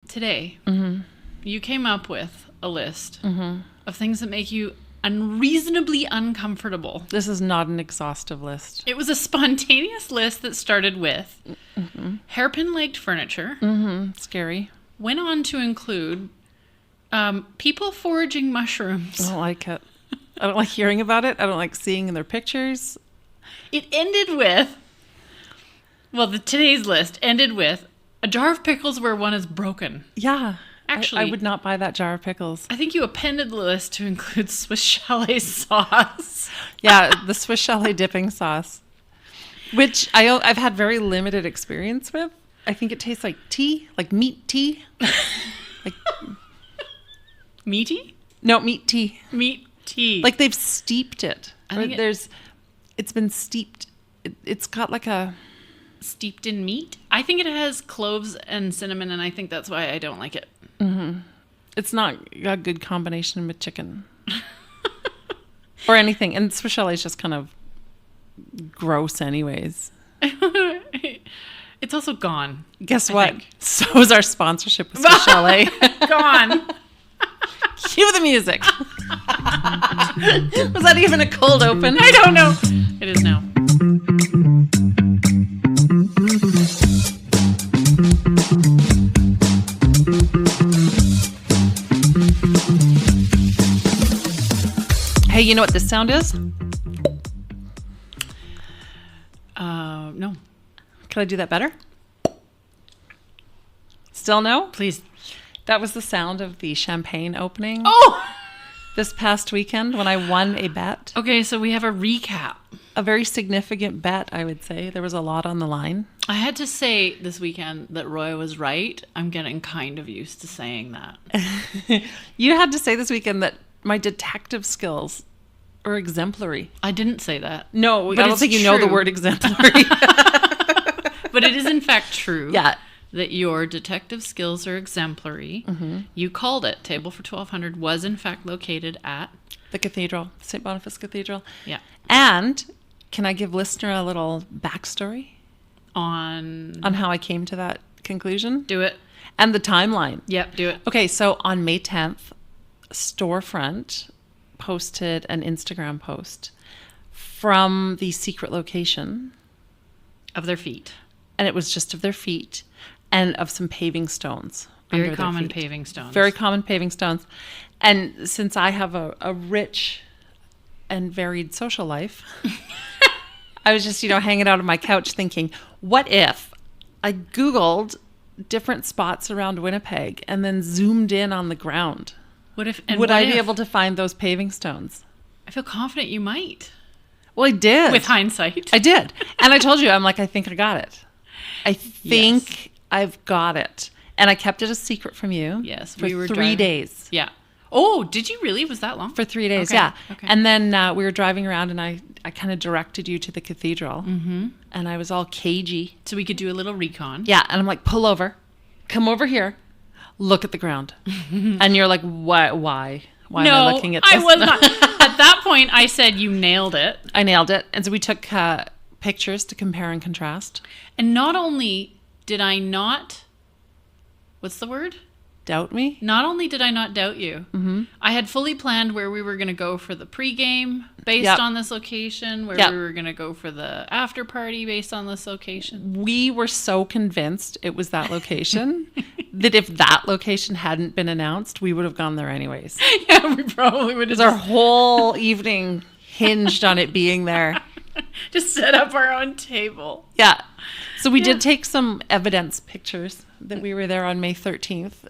today, you came up with a list of things that make you unreasonably uncomfortable. This is not an exhaustive list. It was a spontaneous list that started with hairpin-legged furniture. Scary. Went on to include people foraging mushrooms. I don't like it. I don't like hearing about it. I don't like seeing their pictures. It ended with, today's list ended with a jar of pickles where one is broken. Yeah. Actually, I would not buy that jar of pickles. I think you appended the list to include Swiss chalet sauce. Yeah, the Swiss chalet dipping sauce, which I've had very limited experience with. I think it tastes like tea, like meat tea. Like meaty? No, meat tea. Meat tea. Like they've steeped it. It's been steeped. It's got like a steeped in meat. I think it has cloves and cinnamon, and I think that's why I don't like it. It's not a good combination with chicken or anything. And Swiss chalet is just kind of gross anyways. It's also gone. Guess what? So is our sponsorship with Swiss chalet. Gone. Cue the music. Was that even a cold open? I don't know. It is now. Hey, you know what this sound is? No. Can I do that better? Still no? Please. That was the sound of the champagne opening. Oh! This past weekend when I won a bet. Okay, so we have a recap. A very significant bet, I would say. There was a lot on the line. I had to say this weekend that Roy was right. I'm getting kind of used to saying that. You had to say this weekend that my detective skills are exemplary. I didn't say that. No, but I don't think you know the word exemplary. But it is in fact true. Yeah. That your detective skills are exemplary. You called it. Table for 1200 was in fact located at the cathedral, St Boniface Cathedral. Yeah. And can I give listener a little backstory on how I came to that conclusion? Do it. And the timeline. Yep, do it. Okay, so on May 10th, Storefront posted an Instagram post from the secret location of their feet. And it was just of their feet and of some paving stones. Very common paving stones. Very common paving stones. And since I have a rich and varied social life, I was just, hanging out on my couch thinking, what if I Googled different spots around Winnipeg and then zoomed in on the ground? Would I be able to find those paving stones? I feel confident you might. Well, I did. With hindsight. I did. And I told you, I think I got it. I think I've got it. And I kept it a secret from you. Yes. For 3 days. Yeah. Oh, did you really? Was that long? For 3 days, okay. yeah. Okay. And then we were driving around and I kind of directed you to the cathedral. And I was all cagey. So we could do a little recon. Yeah. And I'm like, pull over. Come over here. Look at the ground. And you're like, why? Why am I looking at this? I was not. At that point, I said you nailed it. I nailed it. And so we took pictures to compare and contrast. And not only did I not... What's the word? Doubt me? Not only did I not doubt you, I had fully planned where we were going to go for the pregame based on this location, where we were going to go for the after party based on this location. We were so convinced it was that location that if that location hadn't been announced, we would have gone there anyways. Yeah, we probably would have. Our whole evening hinged on it being there. Just set up our own table. Yeah. So we did take some evidence pictures that we were there on May 13th.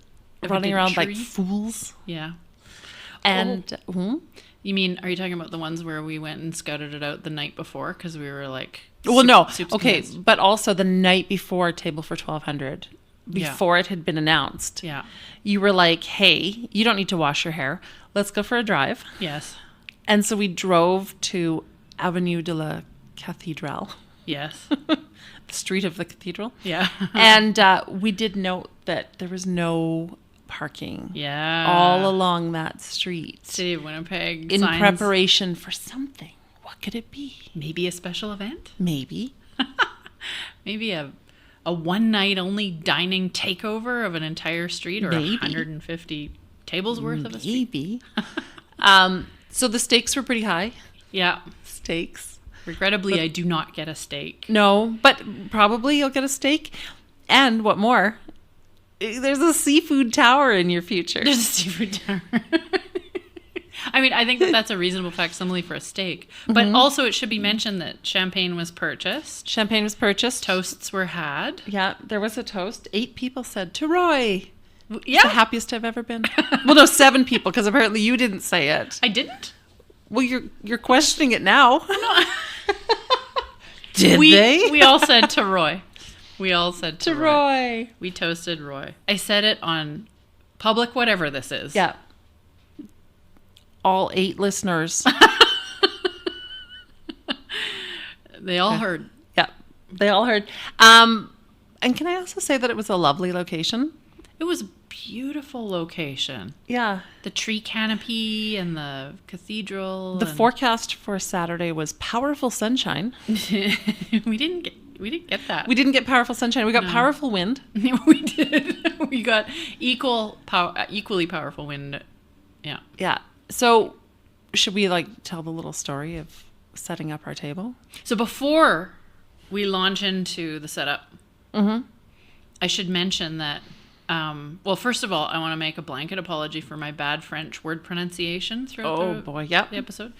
Running around like fools. Yeah. And you mean, are you talking about the ones where we went and scouted it out the night before because we were like okay, but also the night before Table for 1200, before it had been announced. Yeah. You were like, hey, you don't need to wash your hair. Let's go for a drive. Yes. And so we drove to Avenue de la Cathédrale. Yes. The street of the cathedral. Yeah. And we did note that there was no parking all along that street. City of Winnipeg in signs. Preparation for something. What could it be? Maybe a special event? Maybe. Maybe a a one night only dining takeover of an entire street, or Maybe. 150 tables worth of a street. Maybe. So the stakes were pretty high. Yeah. Steaks. Regrettably, I do not get a steak. No, but probably you'll get a steak. And what more? There's a seafood tower in your future. There's a seafood tower. I mean, I think that's a reasonable facsimile for a steak. But also it should be mentioned that champagne was purchased. Champagne was purchased. Toasts were had. Yeah, there was a toast. 8 people said, "To Roy." Yeah. The happiest I've ever been. Well, no, 7 people, because apparently you didn't say it. I didn't? Well, you're questioning it now. Did they? We all said to Roy. We all said To Roy. We toasted Roy. I said it on public whatever this is. Yeah. All 8 listeners. They all heard. Yeah, they all heard. And can I also say that it was a lovely location? It was a beautiful location. Yeah. The tree canopy and the cathedral. The forecast for Saturday was powerful sunshine. We didn't get that. We didn't get powerful sunshine. We got powerful wind. We did. We got equally powerful wind. Yeah. Yeah. So should we tell the little story of setting up our table? So before we launch into the setup, I should mention that, well, first of all, I want to make a blanket apology for my bad French word pronunciation throughout the episode.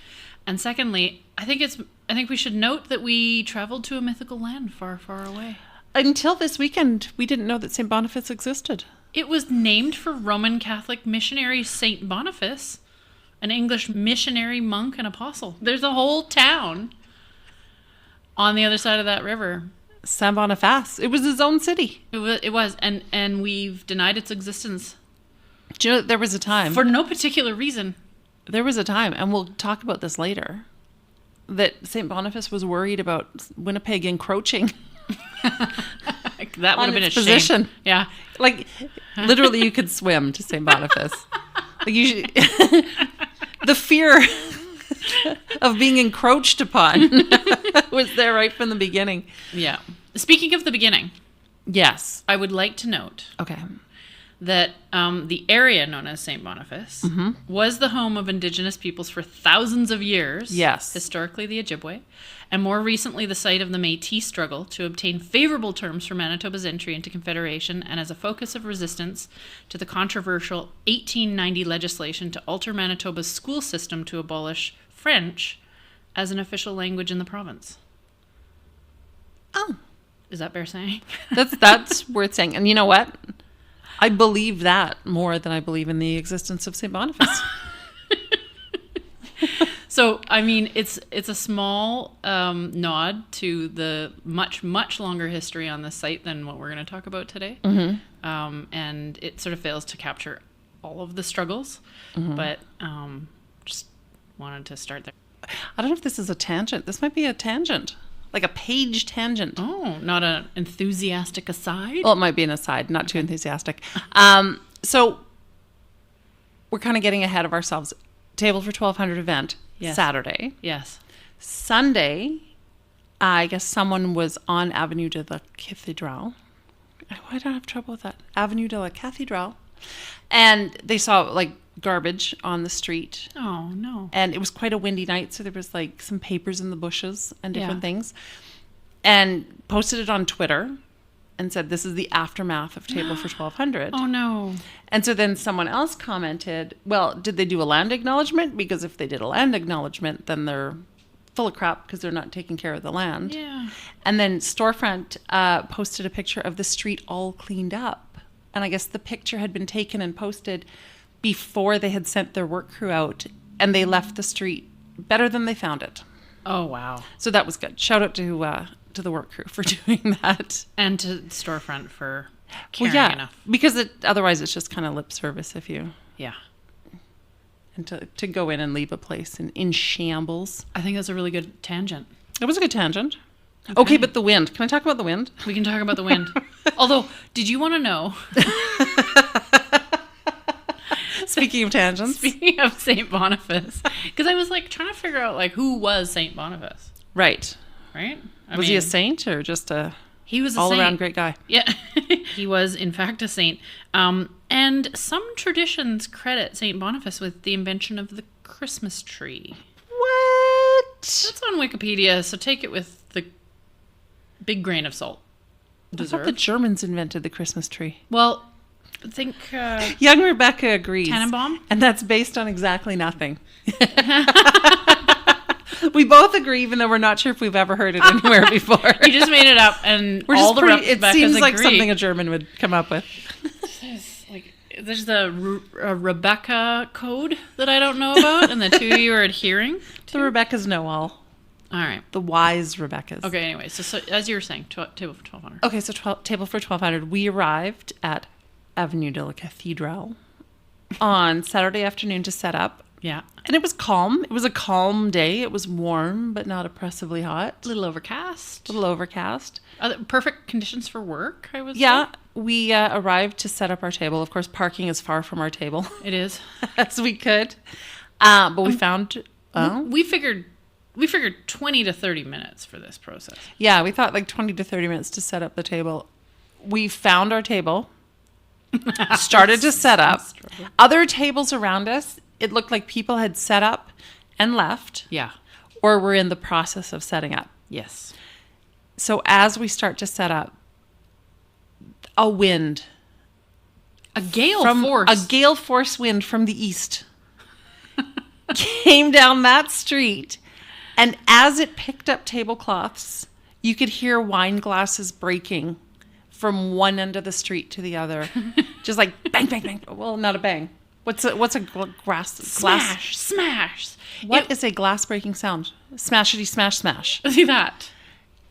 And secondly, I think we should note that we traveled to a mythical land far, far away. Until this weekend, we didn't know that St Boniface existed. It was named for Roman Catholic missionary St Boniface, an English missionary, monk, and apostle. There's a whole town on the other side of that river. St Boniface. It was his own city. It was, and we've denied its existence. Do you know there was a time? For no particular reason. There was a time, and we'll talk about this later, that St Boniface was worried about Winnipeg encroaching. That would have been a position. Shame. Yeah. Literally you could swim to St Boniface. The fear of being encroached upon was there right from the beginning. Yeah. Speaking of the beginning. Yes. I would like to note. Okay. That the area known as St. Boniface was the home of Indigenous peoples for thousands of years. Yes. Historically the Ojibwe, and more recently the site of the Métis struggle to obtain favorable terms for Manitoba's entry into Confederation, and as a focus of resistance to the controversial 1890 legislation to alter Manitoba's school system to abolish French as an official language in the province. Oh. Is that fair saying? That's worth saying. And you know what? I believe that more than I believe in the existence of St. Boniface. So, I mean, it's a small nod to the much, much longer history on this site than what we're going to talk about today. And it sort of fails to capture all of the struggles, but just wanted to start there. I don't know if this is a tangent. This might be a tangent. Like a Paige tangent. Oh, not an enthusiastic aside? Well, it might be an aside, not too enthusiastic. So we're kind of getting ahead of ourselves. Table for 1200 event, Yes. Saturday. Yes. Sunday, I guess someone was on Avenue de la Cathedral. Why do I have trouble with that? Avenue de la Cathedral. And they saw garbage on the street. Oh, no. And it was quite a windy night, so there was some papers in the bushes and different Yeah. things. And posted it on Twitter and said, this is the aftermath of Table for 1200. Oh, no. And so then someone else commented, well, did they do a land acknowledgement? Because if they did a land acknowledgement, then they're full of crap because they're not taking care of the land. Yeah. And then Storefront posted a picture of the street all cleaned up. And I guess the picture had been taken and posted before they had sent their work crew out, and they left the street better than they found it. Oh, wow. So that was good. Shout out to the work crew for doing that. And to Storefront for caring enough. Because otherwise it's just kind of lip service if you... Yeah. And to go in and leave a place in shambles. I think that's a really good tangent. It was a good tangent. Okay, but the wind. Can I talk about the wind? We can talk about the wind. Although, did you want to know... Speaking of tangents. Speaking of St. Boniface. Because I was trying to figure out who was St. Boniface. Right. Right? Was he a saint or just a... He was a all saint. around great guy. Yeah. He was, in fact, a saint. And some traditions credit St Boniface with the invention of the Christmas tree. What? That's on Wikipedia, so take it with the big grain of salt. I thought the Germans invented the Christmas tree. Well, I think... Young Rebecca agrees. Tannenbaum? And that's based on exactly nothing. We both agree, even though we're not sure if we've ever heard it anywhere before. You just made it up, and We're all just the it Rebeccas seems like agree. something a German would come up with. There's the Rebecca code that I don't know about, and the two of you are adhering to. The Rebeccas know all. All right. The wise Rebeccas. Okay, anyway, so as you were saying, table for 1200. Okay, so table for 1200. We arrived at Avenue de la Cathedral on Saturday afternoon to set up. Yeah. And it was calm. It was a calm day. It was warm, but not oppressively hot. A little overcast. A little overcast. Perfect conditions for work, I would say. Yeah, we arrived to set up our table. Of course, parking is far from our table. It is. As we could. But we found... We figured 20 to 30 minutes for this process. Yeah, we thought like 20 to 30 minutes to set up the table. We found our table. Started to set up. Other tables around us, it looked like people had set up and left. Yeah. Or were in the process of setting up. Yes. So as we start to set up, a wind. A gale force wind from the east came down that street. And as it picked up tablecloths, you could hear wine glasses breaking from one end of the street to the other. Just like bang, bang, bang. Well, not a bang. What's a glass? Smash. What is a glass breaking sound? Smashity smash smash. See that?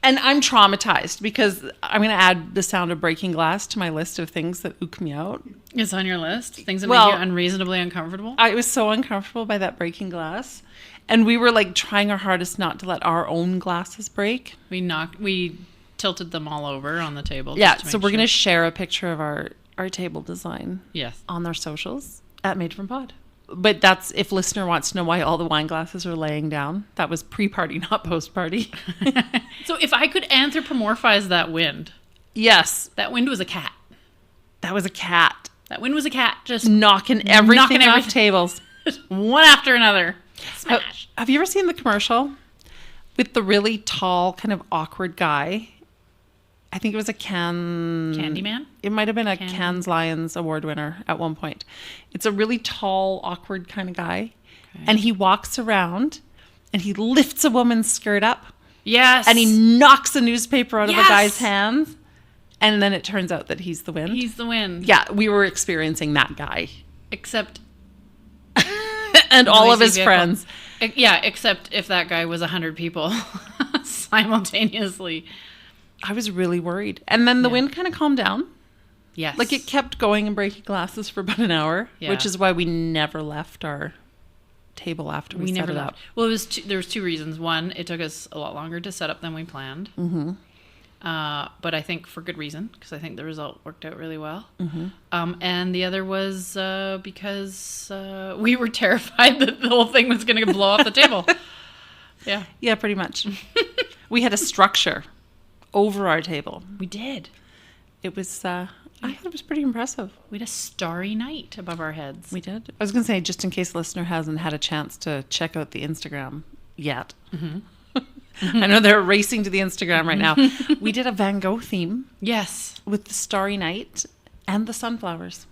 And I'm traumatized because I'm going to add the sound of breaking glass to my list of things that ook me out. It's on your list? Things that make you unreasonably uncomfortable? I was so uncomfortable by that breaking glass. And we were like trying our hardest not to let our own glasses break. We tilted them all over on the table. Yeah, so we're going to share a picture of our table design. Yes. On their socials at Made From Pod. But that's if listener wants to know why all the wine glasses are laying down. That was pre-party, not post-party. So if I could anthropomorphize that wind. Yes. That wind was a cat. That was a cat. That wind was a cat just knocking everything off tables. One after another. Smash. Have you ever seen the commercial with the really tall, kind of awkward guy? I think it was a Candyman? It might have been a Cannes Lions award winner at one point. It's a really tall, awkward kind of guy. Okay. And he walks around and he lifts a woman's skirt up. Yes. And he knocks a newspaper out of a guy's hands. And then it turns out that he's the wind. He's the wind. Yeah, we were experiencing that guy. Except... and all of his friends. Yeah, except if that guy was 100 people simultaneously. I was really worried. And then the wind kind of calmed down. Yes. Like it kept going and breaking glasses for about an hour, which is why we never left our table after we set it up. Well, there was two reasons. One, it took us a lot longer to set up than we planned. Mm-hmm. But I think for good reason, because I think the result worked out really well. Mm-hmm. And the other was because we were terrified that the whole thing was going to blow off the table. Yeah. Yeah, pretty much. We had a structure over our table. We did. It was, I thought it was pretty impressive. We had a starry night above our heads. We did. I was going to say, just in case the listener hasn't had a chance to check out the Instagram yet. Mm-hmm. I know they're racing to the Instagram right now. We did a Van Gogh theme. Yes. With the starry night and the sunflowers.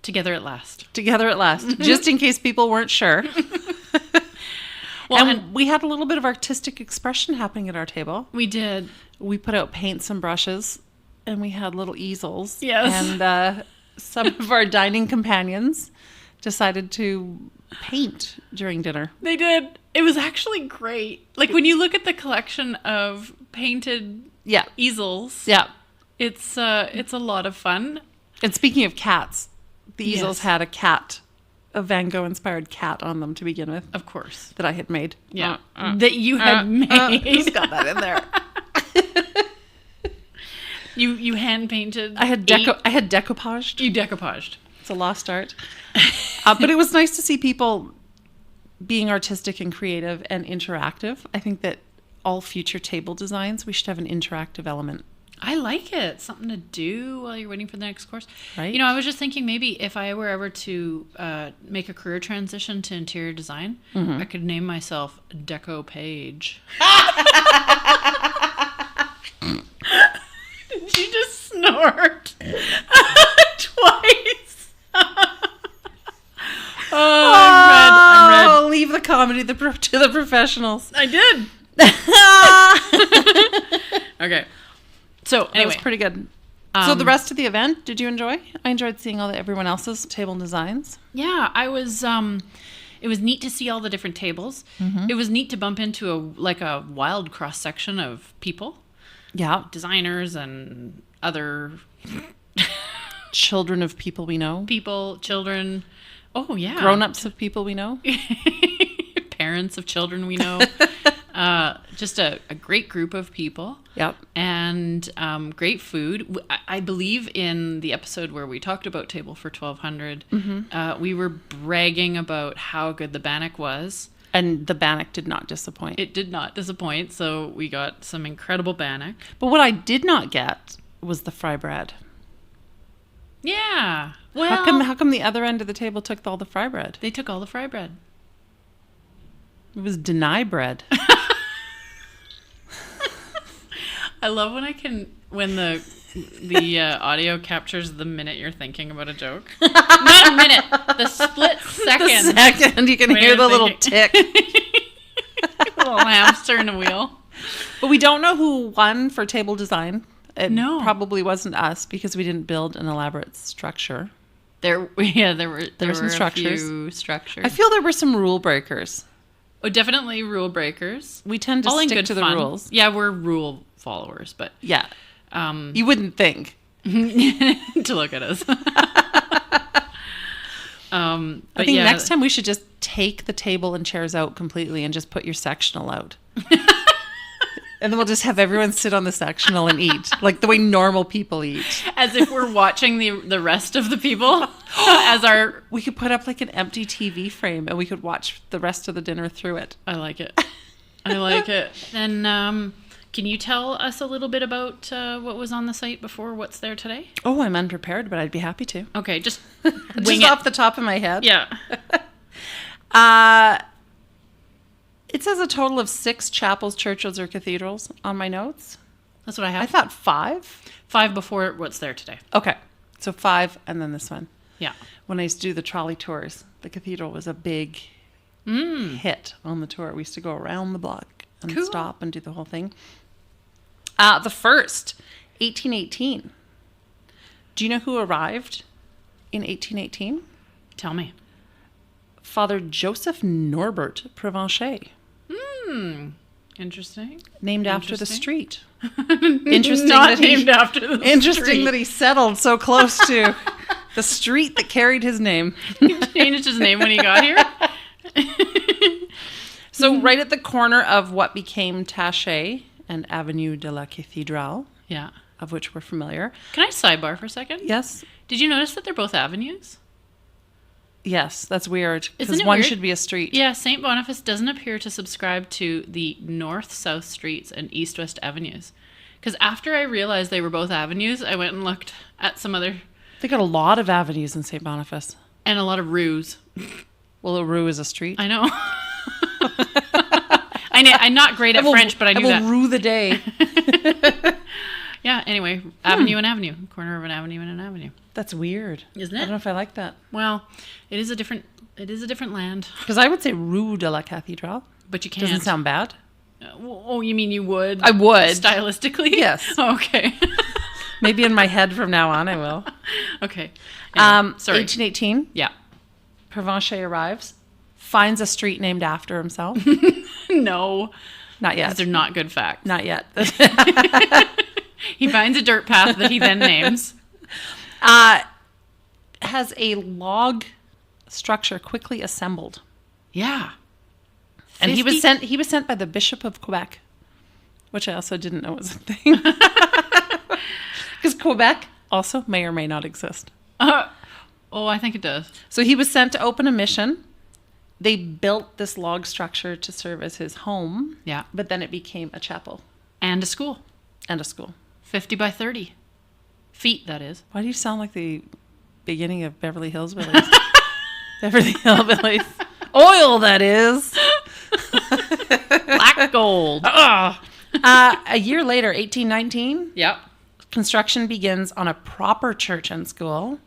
Together at last. Together at last. Just in case people weren't sure. Well, and we had a little bit of artistic expression happening at our table. We did. We put out paints and brushes, and we had little easels. Yes. And some of our dining companions decided to paint during dinner. They did. It was actually great. Like when you look at the collection of painted easels, it's a lot of fun. And speaking of cats, the easels had a cat. A Van Gogh inspired cat on them to begin with. Of course. That I had made. Yeah. That you had made. Just got that in there. You hand painted. I had decoupaged. You decoupaged. It's a lost art. But it was nice to see people being artistic and creative and interactive. I think that all future table designs, we should have an interactive element. I like it. Something to do while you're waiting for the next course. Right. You know, I was just thinking maybe if I were ever to make a career transition to interior design, I could name myself Deco Paige. Did you just snort? Twice. I'm red. Leave the comedy to the professionals. I did. Okay. So anyway, That was pretty good. So the rest of the event, did you enjoy? I enjoyed seeing everyone else's table designs. yeah, I was. It was neat to see all the different tables. It was neat to bump into a wild cross section of people, Yeah. designers and other Children of people we know. people, children. Oh yeah, Grown-ups of people we know. parents of children we know. Just a great group of people. Yep. And great food. I believe in the episode where we talked about Table for 1200, we were bragging about how good the bannock was. And the bannock did not disappoint. It did not disappoint, so we got some incredible bannock. But what I did not get was the fry bread. Yeah. Well, How come the other end of the table took all the fry bread? they took all the fry bread. It was deny bread. I love when the audio captures the minute you're thinking about a joke. Not a minute, the split second. The second you can when hear you're the little thinking. tick. Little hamster in a wheel. But we don't know who won for table design. It No. probably wasn't us because we didn't build an elaborate structure. There were some a structures. few structures. I feel there were some rule breakers. Oh, definitely rule breakers. We tend to All in stick good to the fun. rules. Yeah, we're rule followers, but Yeah. You wouldn't think. to look at us. I But think yeah, next time we should just take the table and chairs out completely and just put your sectional out. And then we'll just have everyone sit on the sectional and eat, like the way normal people eat. as if we're watching the rest of the people as our. We could put up like an empty TV frame and we could watch the rest of the dinner through it. I like it. I like it. And can you tell us a little bit about what was on the site before what's there today? Oh, I'm unprepared, but I'd be happy to. Okay, just Just wing it. off the top of my head. Yeah. It says a total of 6 chapels, churches, or cathedrals on my notes. That's what I have. I thought 5. 5 before what's there today. Okay, so 5 and then this one. Yeah. When I used to do the trolley tours, the cathedral was a big hit on the tour. We used to go around the block and Cool. stop and do the whole thing. The first, 1818. Do you know who arrived in 1818? Tell me. Father Joseph Norbert Provencher, Interesting. named after the Interesting. street. Interesting Not that he, named after the interesting street. that he settled so close to the street that carried his name. He changed his name when he got here. So right at the corner of what became Taché and Avenue de la Cathédrale, Yeah. of which we're familiar. Can I sidebar for a second? Yes. Did you notice that they're both avenues? Yes, that's weird. Isn't Because it one weird? should be a street. Yeah, St. Boniface doesn't appear to subscribe to the north-south streets and east-west avenues. Because after I realized they were both avenues, I went and looked at some other... They got a lot of avenues in St. Boniface. And a lot of rues. Well, a rue is a street. I know. I'm not great at French, but I knew will that. rue the day. Yeah, anyway, avenue and avenue. Corner of an avenue and an avenue. That's weird. Isn't I it? don't know if I like that. Well, it is a different land. Because I would say Rue de la Cathédrale. But you can't. Doesn't sound bad. Oh, you mean you would? I would. Stylistically? Yes. Okay. Maybe in my head from now on I will. Okay. Anyway, sorry. 1818, Yeah. Provencher arrives, finds a street named after himself. No. Not yet. They're not good facts. Not yet. He finds a dirt path that he then names. Has a log structure quickly assembled. Yeah. And he was 50 sent by the Bishop of Quebec, which I also didn't know was a thing. Because Quebec also may or may not exist. Oh, I think it does. So he was sent to open a mission. They built this log structure to serve as his home. Yeah. But then it became a chapel And a school. and a school. 50 by 30 feet, that is. Why do you sound like the beginning of Beverly Hillbillies? Beverly Hillbillies. Oil, that is. Black gold. A year later, 1819, Yep. construction begins on a proper church and school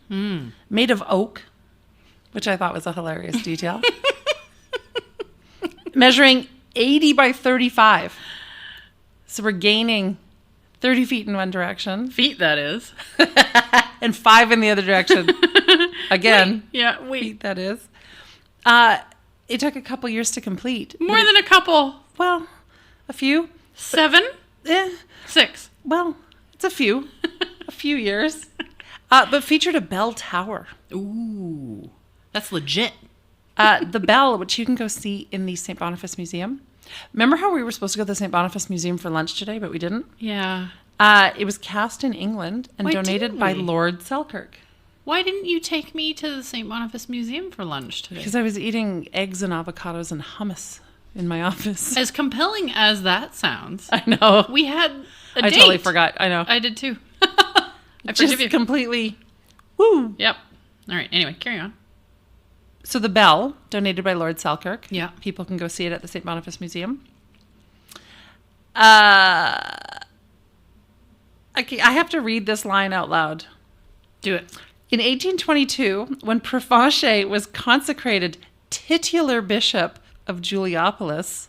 made of oak, which I thought was a hilarious detail, measuring 80 by 35. So we're gaining 30 feet in one direction Feet, that is. and 5 in the other direction. Again, Wait. feet, that is. It took a couple years to complete. More than a couple. Well, a few. 7? 6. Well, it's a few years. But featured a bell tower. Ooh. That's legit. The bell, which you can go see in the St Boniface Museum. Remember how we were supposed to go to the St Boniface Museum for lunch today, but we didn't? Yeah. It was cast in England and Why donated didn't by we? Lord Selkirk. Why didn't you take me to the St. Boniface Museum for lunch today? Because I was eating eggs and avocados and hummus in my office. As compelling as that sounds, I know. we had a I date. totally forgot. I know. I did too. I Just forgive you. completely. Woo. Yep. All right. Anyway, carry on. So the bell, donated by Lord Selkirk. Yeah. People can go see it at the St. Boniface Museum. Okay, I have to read this line out loud. Do it. In 1822, when Prevanche was consecrated titular bishop of Juliopolis,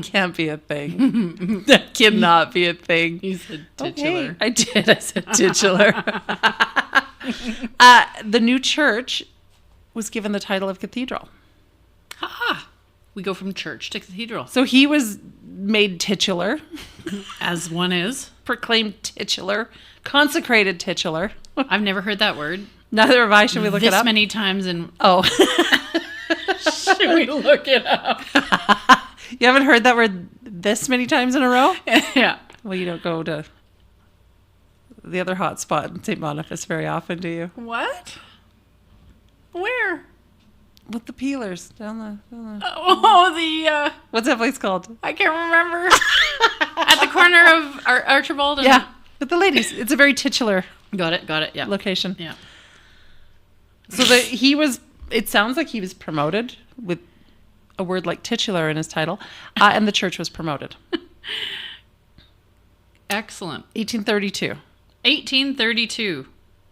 can't be a thing. That cannot be a thing. You said titular. Okay, I did. I said titular. The new church was given the title of cathedral. Ha! We go from church to cathedral. So he was made titular, As one is. proclaimed titular, consecrated titular. I've never heard that word. Neither have I. Should we look this it up? many times in... Oh. Should we look it up? You haven't heard that word this many times in a row? Yeah. Well, you don't go to the other hot spot in St. Boniface very often, do you? What? Where? With the peelers down the... Oh, What's that place called? I can't remember. At the corner of Archibald and... Yeah, with the ladies. It's a very titular Got it. Yeah. location. Yeah. So it sounds like he was promoted with a word like titular in his title, and the church was promoted. Excellent. 1832. 1832.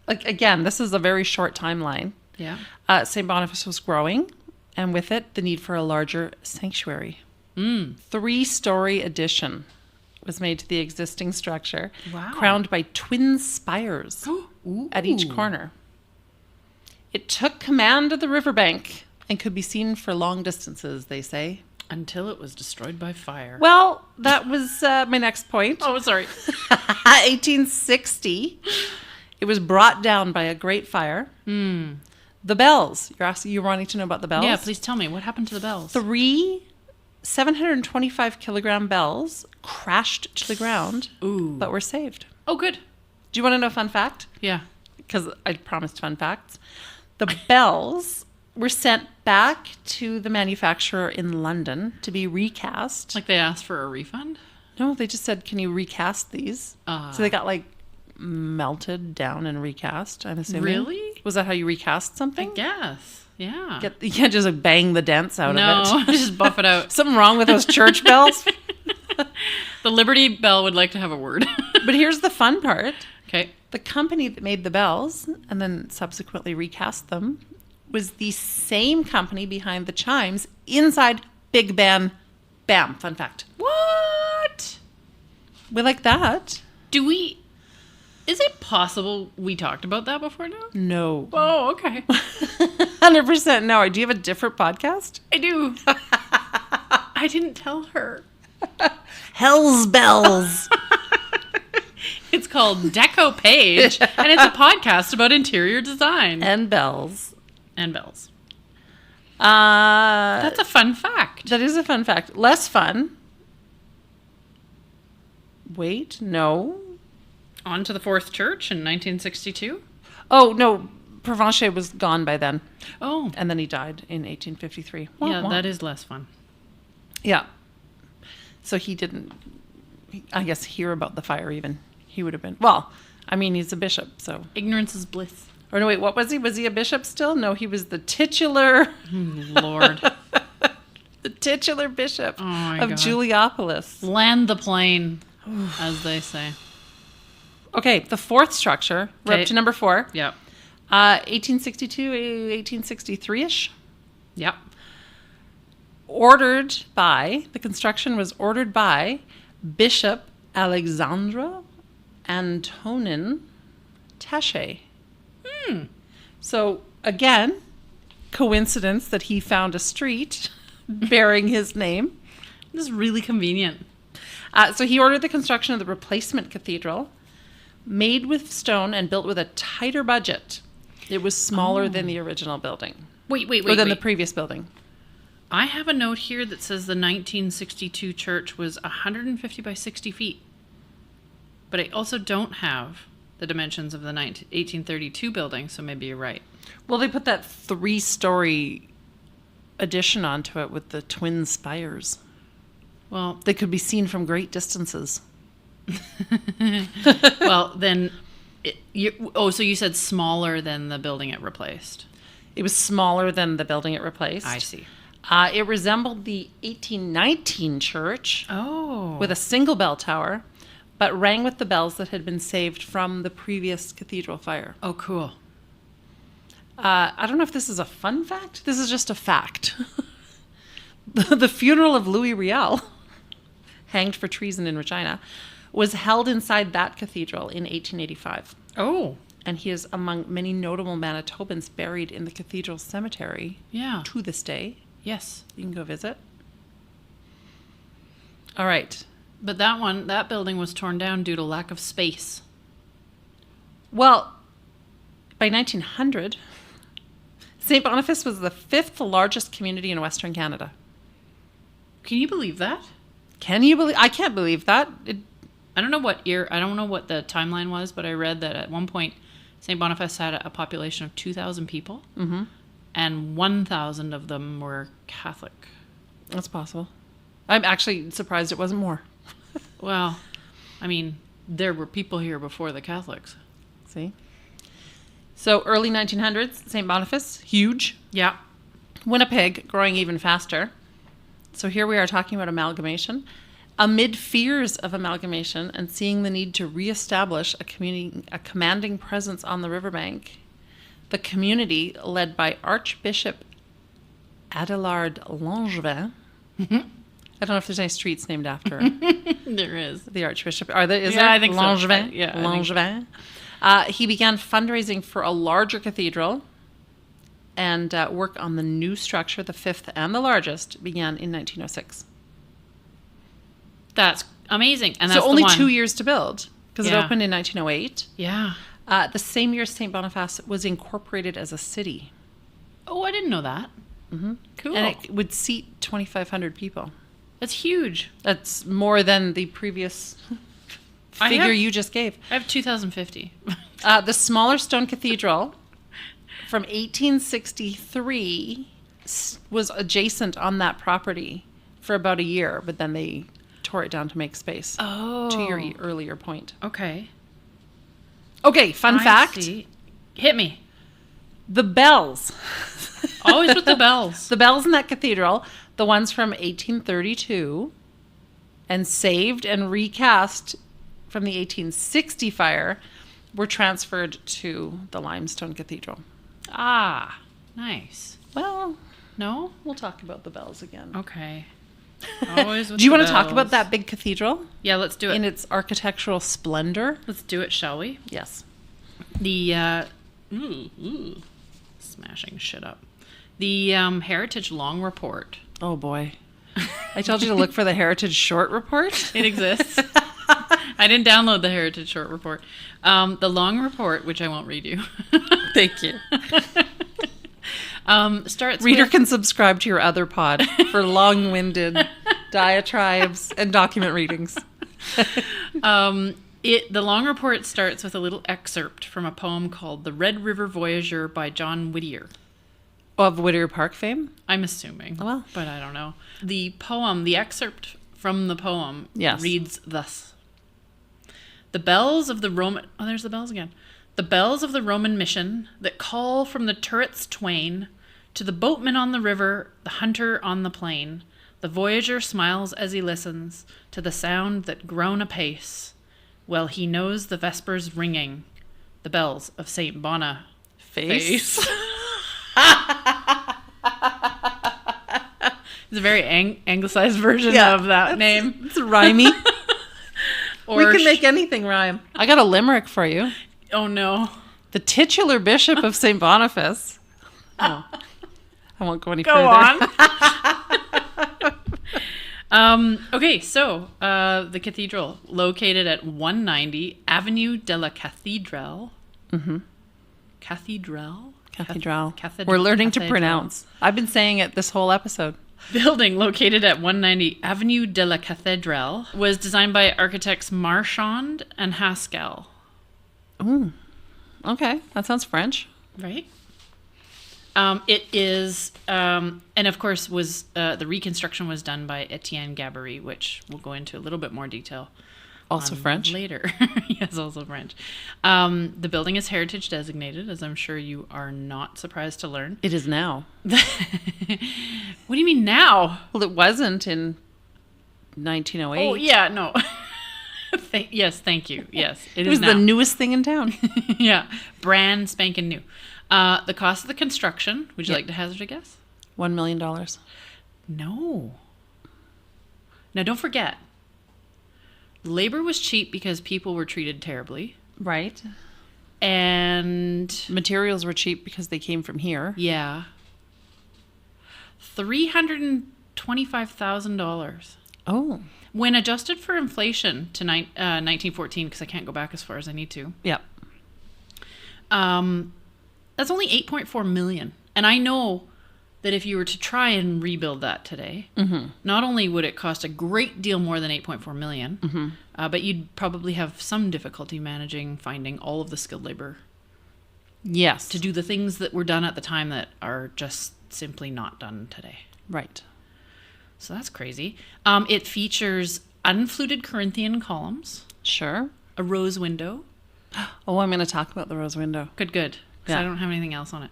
Like, again, this is a very short timeline. Yeah. St. Boniface was growing, and with it, the need for a larger sanctuary. 3-story addition was made to the existing structure, Wow. crowned by twin spires Ooh. at each corner. It took command of the riverbank and could be seen for long distances, they say. Until it was destroyed by fire. Well, that was my next point. Oh, sorry. 1860, it was brought down by a great fire. The bells. You're wanting to know about the bells? Yeah, please tell me. What happened to the bells? 3 725-kilogram bells crashed to the ground, Ooh. but were saved. Oh, good. Do you want to know a fun fact? Yeah. Because I promised fun facts. The bells were sent back to the manufacturer in London to be recast. Like they asked for a refund? No, they just said, can you recast these? So they got like melted down and recast, I'm assuming. Really? Was that how you recast something? I guess. Yeah. You can't just like bang the dents out of no, it. just buff it out. Something wrong with those church bells? The Liberty Bell would like to have a word. But here's the fun part. Okay. The company that made the bells and then subsequently recast them was the same company behind the chimes inside Big Ben. Bam. Fun fact. What? We like that. Is it possible we talked about that before now? No. Oh, okay. 100% no. Do you have a different podcast? I do. I didn't tell her. Hell's Bells. It's called Deco Paige, and it's a podcast about interior design. And bells. And bells. That's That's a fun fact. That is a fun fact. Less fun. Wait, no. On to the Fourth Church in 1962. Oh, no. Prevanche was gone by then. Oh. And then he died in 1853. Yeah, that is less fun. Yeah. So he didn't I guess, hear about the fire even. He would have been, well, I mean, he's a bishop, so. Ignorance is bliss. Or no, wait, what was he? Was he a bishop still? No, he was the titular. Lord. The titular bishop Oh my of God. Juliopolis. Land the plane, as they say. Okay, the fourth structure. We're Okay. up to number 4. Yep. 1862, 1863-ish. Yep. The construction was ordered by Bishop Alexandra Antonin Taché. So, again, coincidence that he found a street bearing his name. This is really convenient. So he ordered the construction of the replacement cathedral, made with stone and built with a tighter budget. It was smaller than the original building. Wait. Or than the previous building. I have a note here that says the 1962 church was 150 by 60 feet. But I also don't have the dimensions of the 1832 building, so maybe you're right. Well, they put that 3-story addition onto it with the twin spires. Well, They could be seen from great distances. well then, so you said smaller than the building it replaced. It was smaller than the building it replaced. I see. It resembled the 1819 church Oh. with a single bell tower, but rang with the bells that had been saved from the previous cathedral fire. Oh, cool. I don't know if this is a fun fact. This is just a fact. The funeral of Louis Riel, hanged for treason in Regina, was held inside that cathedral in 1885. Oh. And he is among many notable Manitobans buried in the cathedral cemetery Yeah. to this day. Yes. You can go visit. All right. But that building was torn down due to lack of space. Well, by 1900, St. Boniface was the 5th largest community in Western Canada. Can you believe that? Can you believe? I can't believe that. I don't know what the timeline was, but I read that at one point St. Boniface had a population of 2,000 people, and 1,000 of them were Catholic. That's possible. I'm actually surprised it wasn't more. Well, I mean, there were people here before the Catholics. See? So early 1900s, St. Boniface, huge. Yeah. Winnipeg, growing even faster. So here we are talking about amalgamation. Amid fears of amalgamation and seeing the need to reestablish a commanding presence on the riverbank, the community, led by Archbishop Adélard Langevin, I don't know if there's any streets named after There is. the Archbishop. Is Yeah, there? I think so. Langevin? Yeah, I think Langevin. He began fundraising for a larger cathedral, and work on the new structure, the 5th and the largest, began in 1906. That's amazing. And that's So only the one. 2 years to build, because it Yeah. opened in 1908. Yeah. The same year, St. Boniface was incorporated as a city. Oh, I didn't know that. Mm-hmm. Cool. And it would seat 2,500 people. That's huge. That's more than the previous I figure have- you just gave. I have 2,050. The smaller stone cathedral from 1863 was adjacent on that property for about a year, but then they tore it down to make space. Oh. To your earlier point. Okay. Okay, fun I fact. see. Hit me. The bells. Always with the bells. The bells in that cathedral, the ones from 1832, and saved and recast from the 1860 fire, were transferred to the limestone cathedral. Ah, nice. Well, No? we'll talk about the bells again. Okay. Always with Do you the want to talk about bells. that big cathedral Yeah, let's do it. in its architectural splendor? Let's do it, shall we? Yes. The, smashing shit up. The Heritage Long Report. Oh, boy. I told you to look for the Heritage Short Report. It exists. I didn't download the Heritage Short Report. The Long Report, which I won't read you. Thank you. Starts Reader with, can subscribe to your other pod for long-winded diatribes and document readings. the Long Report starts with a little excerpt from a poem called The Red River Voyager by John Whittier. Of Whittier Park fame? I'm assuming, Well. but I don't know. The poem, the excerpt from the poem Yes. reads thus. The bells of the Roman... Oh, there's the bells again. The bells of the Roman mission that call from the turrets twain to the boatman on the river, the hunter on the plain. The voyager smiles as he listens to the sound that groan apace. Well, he knows the vespers ringing, the bells of St Boniface. Face. It's a very anglicized version of that name. It's rhymey. Or We can make anything rhyme. I got a limerick for you. Oh, no. The titular bishop of St Boniface. Oh, I won't go any Go further. on. Okay, so the cathedral, located at 190 Avenue de la Cathédrale. Mm-hmm. Cathedral? Cathedral. We're learning to pronounce. I've been saying it this whole episode. Building located at 190 Avenue de la Cathédrale was designed by architects Marchand and Haskell. Ooh. Okay, that sounds French. Right? It is, and of course, was the reconstruction was done by Etienne Gabory, which we'll go into a little bit more detail. Also French? Later. Yes, also French. The building is heritage designated, as I'm sure you are not surprised to learn. It is now. What do you mean now? Well, it wasn't in 1908. Oh, yeah, no. Yes, thank you. Yes, It was the newest thing in town. Yeah, brand spanking new. The cost of the construction, would you like to hazard a guess? $1 million. No. Now, don't forget, labor was cheap because people were treated terribly. Right. And Materials were cheap because they came from here. yeah, $325,000. Oh. When adjusted for inflation to 1914, because I can't go back as far as I need to. Yep. That's only $8.4 million. And I know that if you were to try and rebuild that today, not only would it cost a great deal more than $8.4 million, but you'd probably have some difficulty finding all of the skilled labor. Yes. To do the things that were done at the time that are just simply not done today. Right. So that's crazy. It features unfluted Corinthian columns, Sure. a rose window. Oh, I'm going to talk about the rose window. Good. 'Cause Yeah. I don't have anything else on it.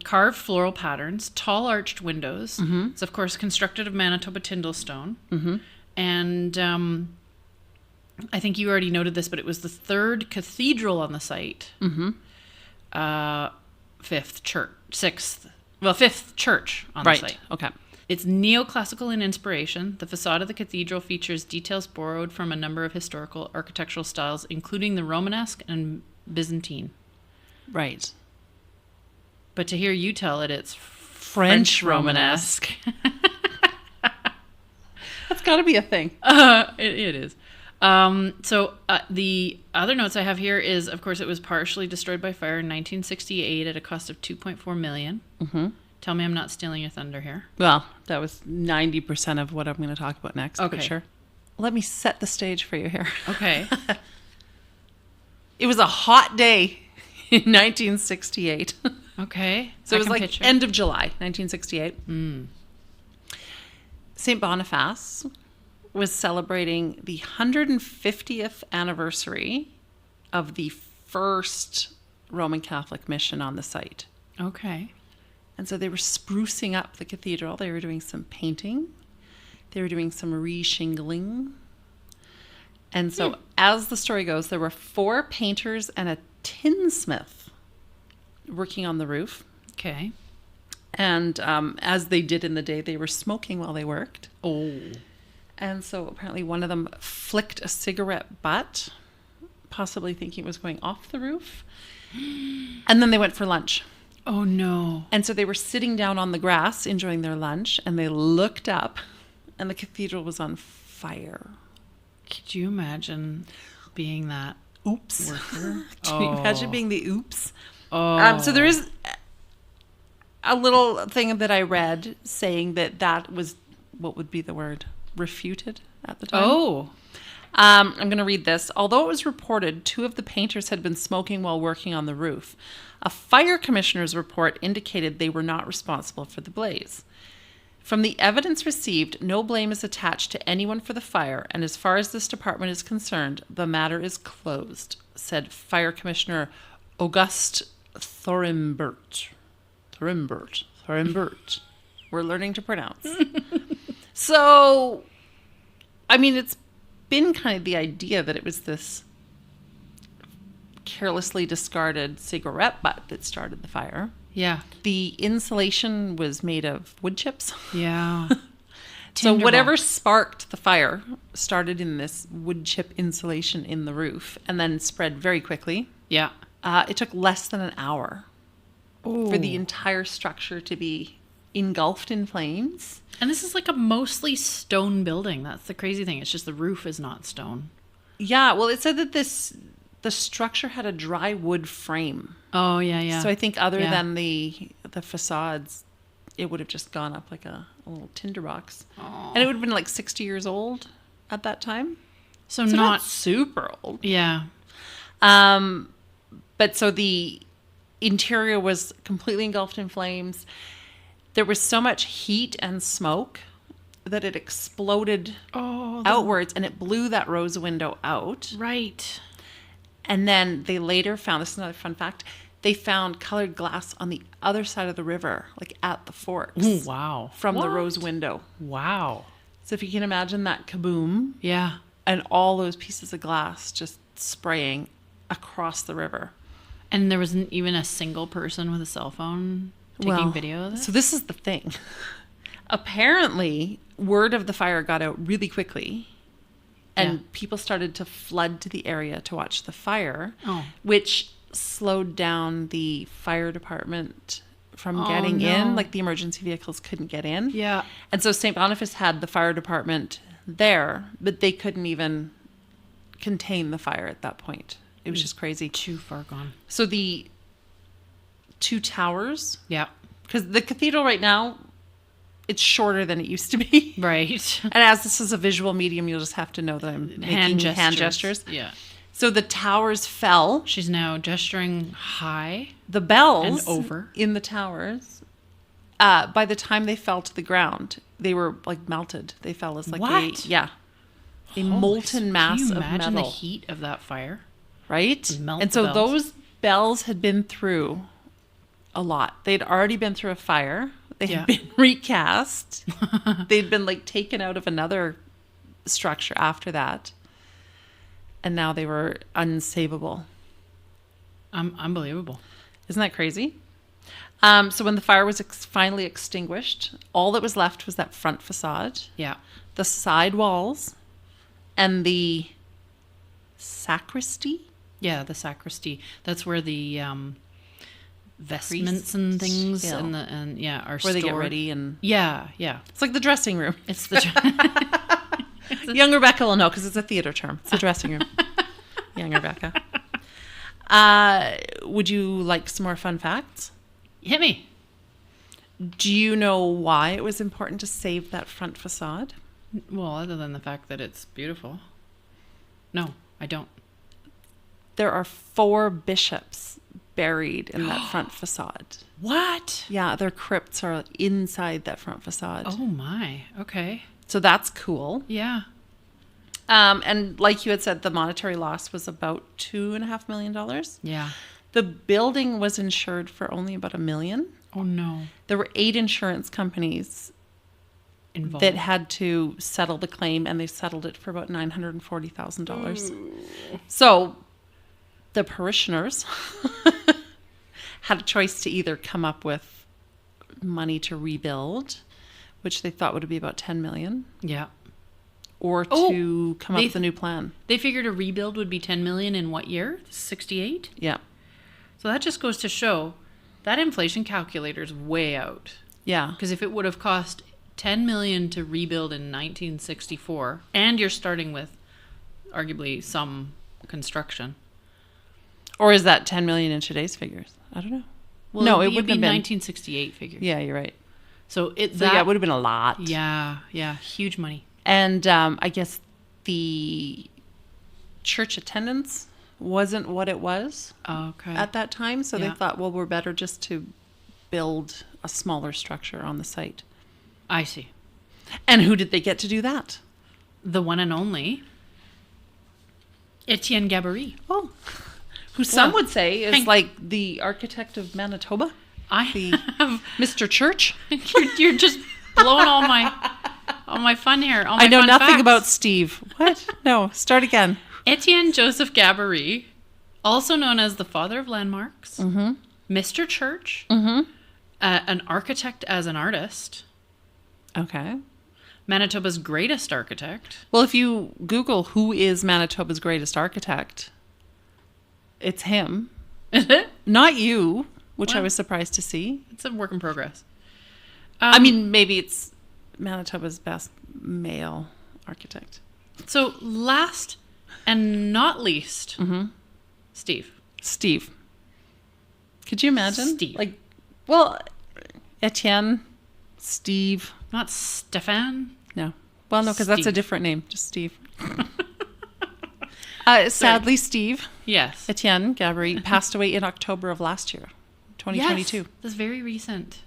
Carved floral patterns, tall arched windows. It's, of course, constructed of Manitoba Tyndall stone. And I think you already noted this, but it was the third cathedral on the site. Fifth church on the site. Okay. It's neoclassical in inspiration. The facade of the cathedral features details borrowed from a number of historical architectural styles, including the Romanesque and Byzantine. Right. But to hear you tell it, it's French Romanesque. That's got to be a thing. It is. So the other notes I have here is, of course, it was partially destroyed by fire in 1968 at a cost of $2.4 million. Tell me I'm not stealing your thunder here. Well, that was 90% of what I'm going to talk about next. Okay. But sure. Let me set the stage for you here. Okay. It was a hot day in 1968. Okay. So it was like end of July, 1968. St. Boniface was celebrating the 150th anniversary of the first Roman Catholic mission on the site. Okay. And so they were sprucing up the cathedral. They were doing some painting. They were doing some re-shingling. And so as the story goes, there were 4 painters and a tinsmith working on the roof. Okay. And as they did in the day, they were smoking while they worked. Oh. And so apparently one of them flicked a cigarette butt, possibly thinking it was going off the roof. And then they went for lunch. Oh, no. And so they were sitting down on the grass enjoying their lunch, and they looked up, and the cathedral was on fire. Could you imagine being that Oops. worker? Can you imagine being the oops? Oh. So there is a little thing that I read saying that was, what would be the word? Refuted at the time. Oh. I'm going to read this. Although it was reported 2 of the painters had been smoking while working on the roof, a fire commissioner's report indicated they were not responsible for the blaze. From the evidence received, no blame is attached to anyone for the fire, and as far as this department is concerned, the matter is closed, said Fire Commissioner Auguste Thorimbert. We're learning to pronounce. So, I mean, it's been kind of the idea that it was this carelessly discarded cigarette butt that started the fire. Yeah. The insulation was made of wood chips. Yeah. So whatever sparked the fire started in this wood chip insulation in the roof and then spread very quickly. Yeah. It took less than an hour for the entire structure to be engulfed in flames. And this is like a mostly stone building. That's the crazy thing. It's just the roof is not stone. Yeah, well, it said that the structure had a dry wood frame. Oh, yeah, yeah. So I think other than the facades, it would have just gone up like a little tinderbox. Oh. And it would have been like 60 years old at that time. So Not super old. Yeah. But so the interior was completely engulfed in flames. There was so much heat and smoke that it exploded outwards and it blew that rose window out. Right. And then they later found, this is another fun fact, they found colored glass on the other side of the river, like at the forks. Ooh, wow. From the rose window. Wow. So if you can imagine that kaboom. Yeah. And all those pieces of glass just spraying across the river. And there wasn't even a single person with a cell phone taking video of this? So this is the thing. Apparently, word of the fire got out really quickly. And people started to flood to the area to watch the fire, which slowed down the fire department from getting in. Like the emergency vehicles couldn't get in. Yeah. And so St. Boniface had the fire department there, but they couldn't even contain the fire at that point. It was just crazy. Too far gone. So the two towers. Yeah. Because the cathedral right now, it's shorter than it used to be. Right. And as this is a visual medium, you'll just have to know that I'm making hand gestures. Yeah. So the towers fell. She's now gesturing high. The bells and over in the towers, by the time they fell to the ground, they were like melted. They fell as like a molten mass of metal. Can you imagine the heat of that fire? Right? Melt and so those bells had been through a lot. They'd already been through a fire. They had been recast. They'd been like taken out of another structure after that. And now they were unsavable. Unbelievable. Isn't that crazy? So when the fire was finally extinguished, all that was left was that front facade. Yeah. The side walls and the sacristy. Yeah, the sacristy. That's where the vestments and things are where stored. They get ready and it's like the dressing room. It's the Young Rebecca will know because it's a theater term. It's the dressing room. Young Rebecca. Would you like some more fun facts? Hit me. Do you know why it was important to save that front facade? Well, other than the fact that it's beautiful. No, I don't. There are 4 bishops buried in that front facade. What? Yeah, their crypts are inside that front facade. Oh my. Okay. So that's cool. Yeah. And like you had said, the monetary loss was about $2.5 million. Yeah. The building was insured for only about $1 million. Oh no. There were 8 insurance companies involved that had to settle the claim, and they settled it for about $940,000. So the parishioners had a choice to either come up with money to rebuild, which they thought would be about $10 million. Yeah. Or to come up with a new plan. They figured a rebuild would be $10 million in what year? 68? Yeah. So that just goes to show that inflation calculator is way out. Yeah. Because if it would have cost $10 million to rebuild in 1964, and you're starting with arguably some construction. Or is that $10 million in today's figures? I don't know. Well, no, it would would be have been 1968 figures. Yeah, you're right. So it would have been a lot. Yeah, huge money. And I guess the church attendance wasn't what it was at that time. So they thought, well, we're better just to build a smaller structure on the site. I see. And who did they get to do that? The one and only Etienne Gabory. Oh, who some Well, would say is Hank- like the architect of Manitoba, I the have. Mr. Church. You're just blowing all my fun here. All my I know fun nothing facts. about Steve. What? No, start again. Etienne Joseph Gabory, also known as the father of landmarks, Mr. Church, an architect as an artist, Okay. Manitoba's greatest architect. Well, if you Google who is Manitoba's greatest architect, it's him. Is it? Not you, which I Well- was surprised to see. It's a work in progress. I mean, maybe it's Manitoba's best male architect. So last and not least, Steve. Steve. Could you imagine? Steve. Like, well, Etienne, Steve. Not Stefan. No. Well, no, because that's a Steve. different name. Just Steve. Sadly, Steve, Yes. Etienne Gabory, passed away in October of last year, 2022. Yes, that's very recent.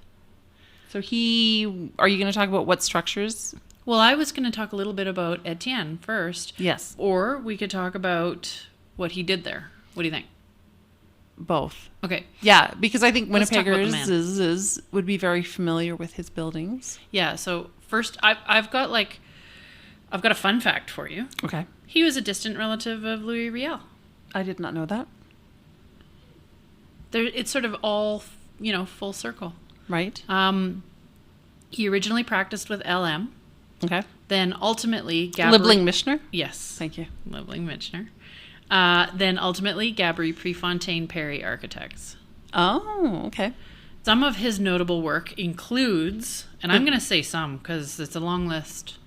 So are you going to talk about what structures? Well, I was going to talk a little bit about Etienne first. Yes. Or we could talk about what he did there. What do you think? Both. Okay. Yeah, because I think Let's talk about the Winnipeggers would be very familiar with his buildings. Yeah. So first, I've got a fun fact for you. Okay. He was a distant relative of Louis Riel. I did not know that. It's sort of all full circle. Right. He originally practiced with LM. Okay. Then ultimately, Gabory. Liebling Michener. Yes. Thank you. Liebling Michener. Then ultimately, Gabory Prefontaine Perry Architects. Oh, okay. Some of his notable work includes, and I'm going to say some because it's a long list.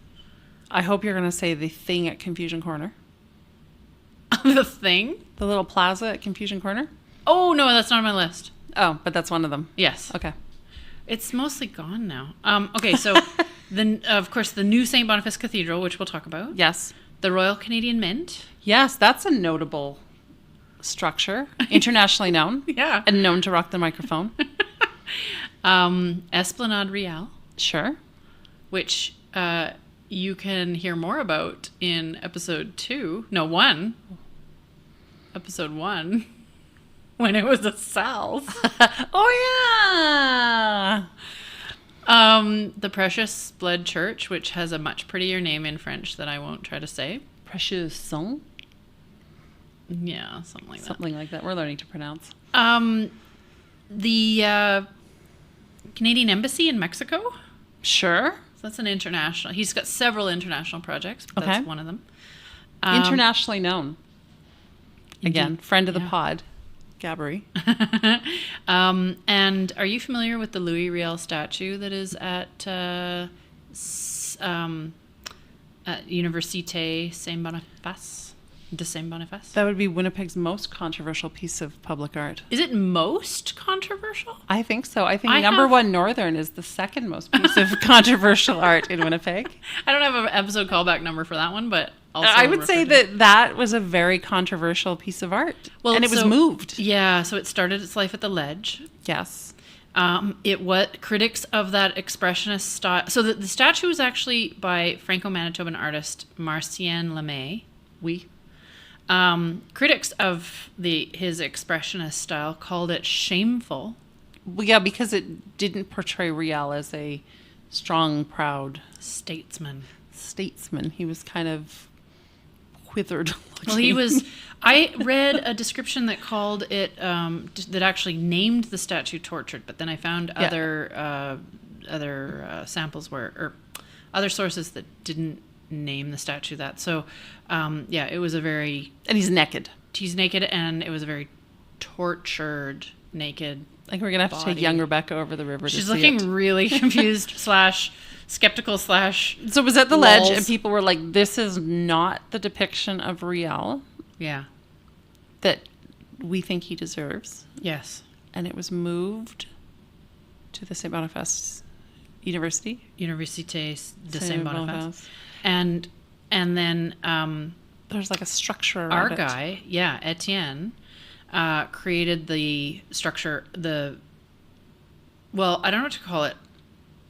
I hope you're going to say the thing at Confusion Corner. The Thing? The little plaza at Confusion Corner? Oh, no, that's not on my list. Oh, but that's one of them. Yes. Okay. It's mostly gone now. Okay, so of course, the new St Boniface Cathedral, which we'll talk about. Yes. The Royal Canadian Mint. Yes, that's a notable structure, internationally known. Yeah. And known to rock the microphone. Esplanade Real, Sure. which you can hear more about in episode 1, when it was a Sal's. Oh, yeah. The Precious Blood Church, which has a much prettier name in French that I won't try to say. Precious Son. Yeah, something like that. Something like that. We're learning to pronounce. The Canadian Embassy in Mexico. Sure. So that's an international. He's got several international projects, but Okay. that's one of them. Internationally known. Again, friend of the Yeah. pod, Gabory. And are you familiar with the Louis Riel statue that is at Université St Boniface? De St Boniface? That would be Winnipeg's most controversial piece of public art. Is it most controversial? I think so. I think I number have- one Northern is the second most piece of controversial art in Winnipeg. I don't have an episode callback number for that one, but also I would say refer to- that was a very controversial piece of art. Well, and it was so- moved. Yeah, so it started its life at the Ledge. Yes. It what critics of that expressionist style. So the statue was actually by Franco-Manitoban artist Marcien Lemay. We. Critics of his expressionist style called it shameful. Well, yeah, because it didn't portray Riel as a strong, proud Statesman. statesman. He was kind of withered. Well, he was. I read a description that called it that actually named the statue tortured, but then I found other samples or other sources that didn't name the statue that. So, it was a very. And he's naked. He's naked, and it was a very tortured naked. I think we're going to have to take body. young Rebecca over the river to She's see looking it. really confused / skeptical / So it was at the Ledge, lols. and people were like, this is not the depiction of Riel yeah. that we think he deserves. Yes. And it was moved to the St. Boniface University. Université de St. St Boniface. And then There's like a structure around our it. guy, Etienne, created the structure, I don't know what to call it.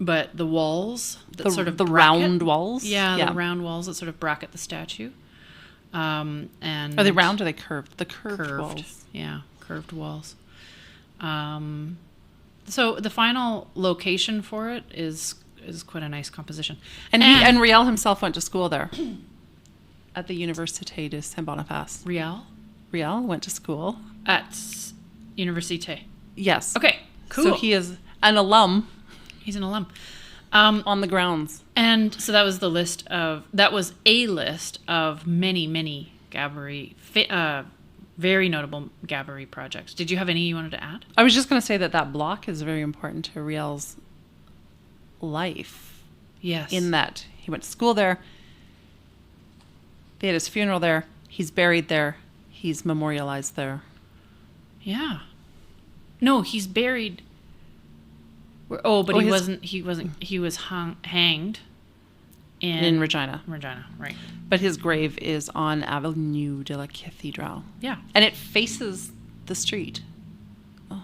but the walls that The, sort of the bracket- round walls. Yeah, the round walls that sort of bracket the statue. And Are they round or are they curved? The curved curved. walls. Yeah, curved walls. So the final location for it is quite a nice composition. And Riel himself went to school there at the Université de St Boniface. Riel Riel went to school. at Université. Yes. Okay, cool. So he is an alum He's an alum. on the grounds. And so that was a list of many Gabory, very notable Gabory projects. Did you have any you wanted to add? I was just going to say that block is very important to Riel's life. Yes. In that he went to school there. They had his funeral there. He's buried there. He's memorialized there. Yeah. No, he's buried. But he wasn't. He was hanged In Regina. Regina, right? But his grave is on Avenue de la Cathédrale. Yeah. And it faces the street. Oh.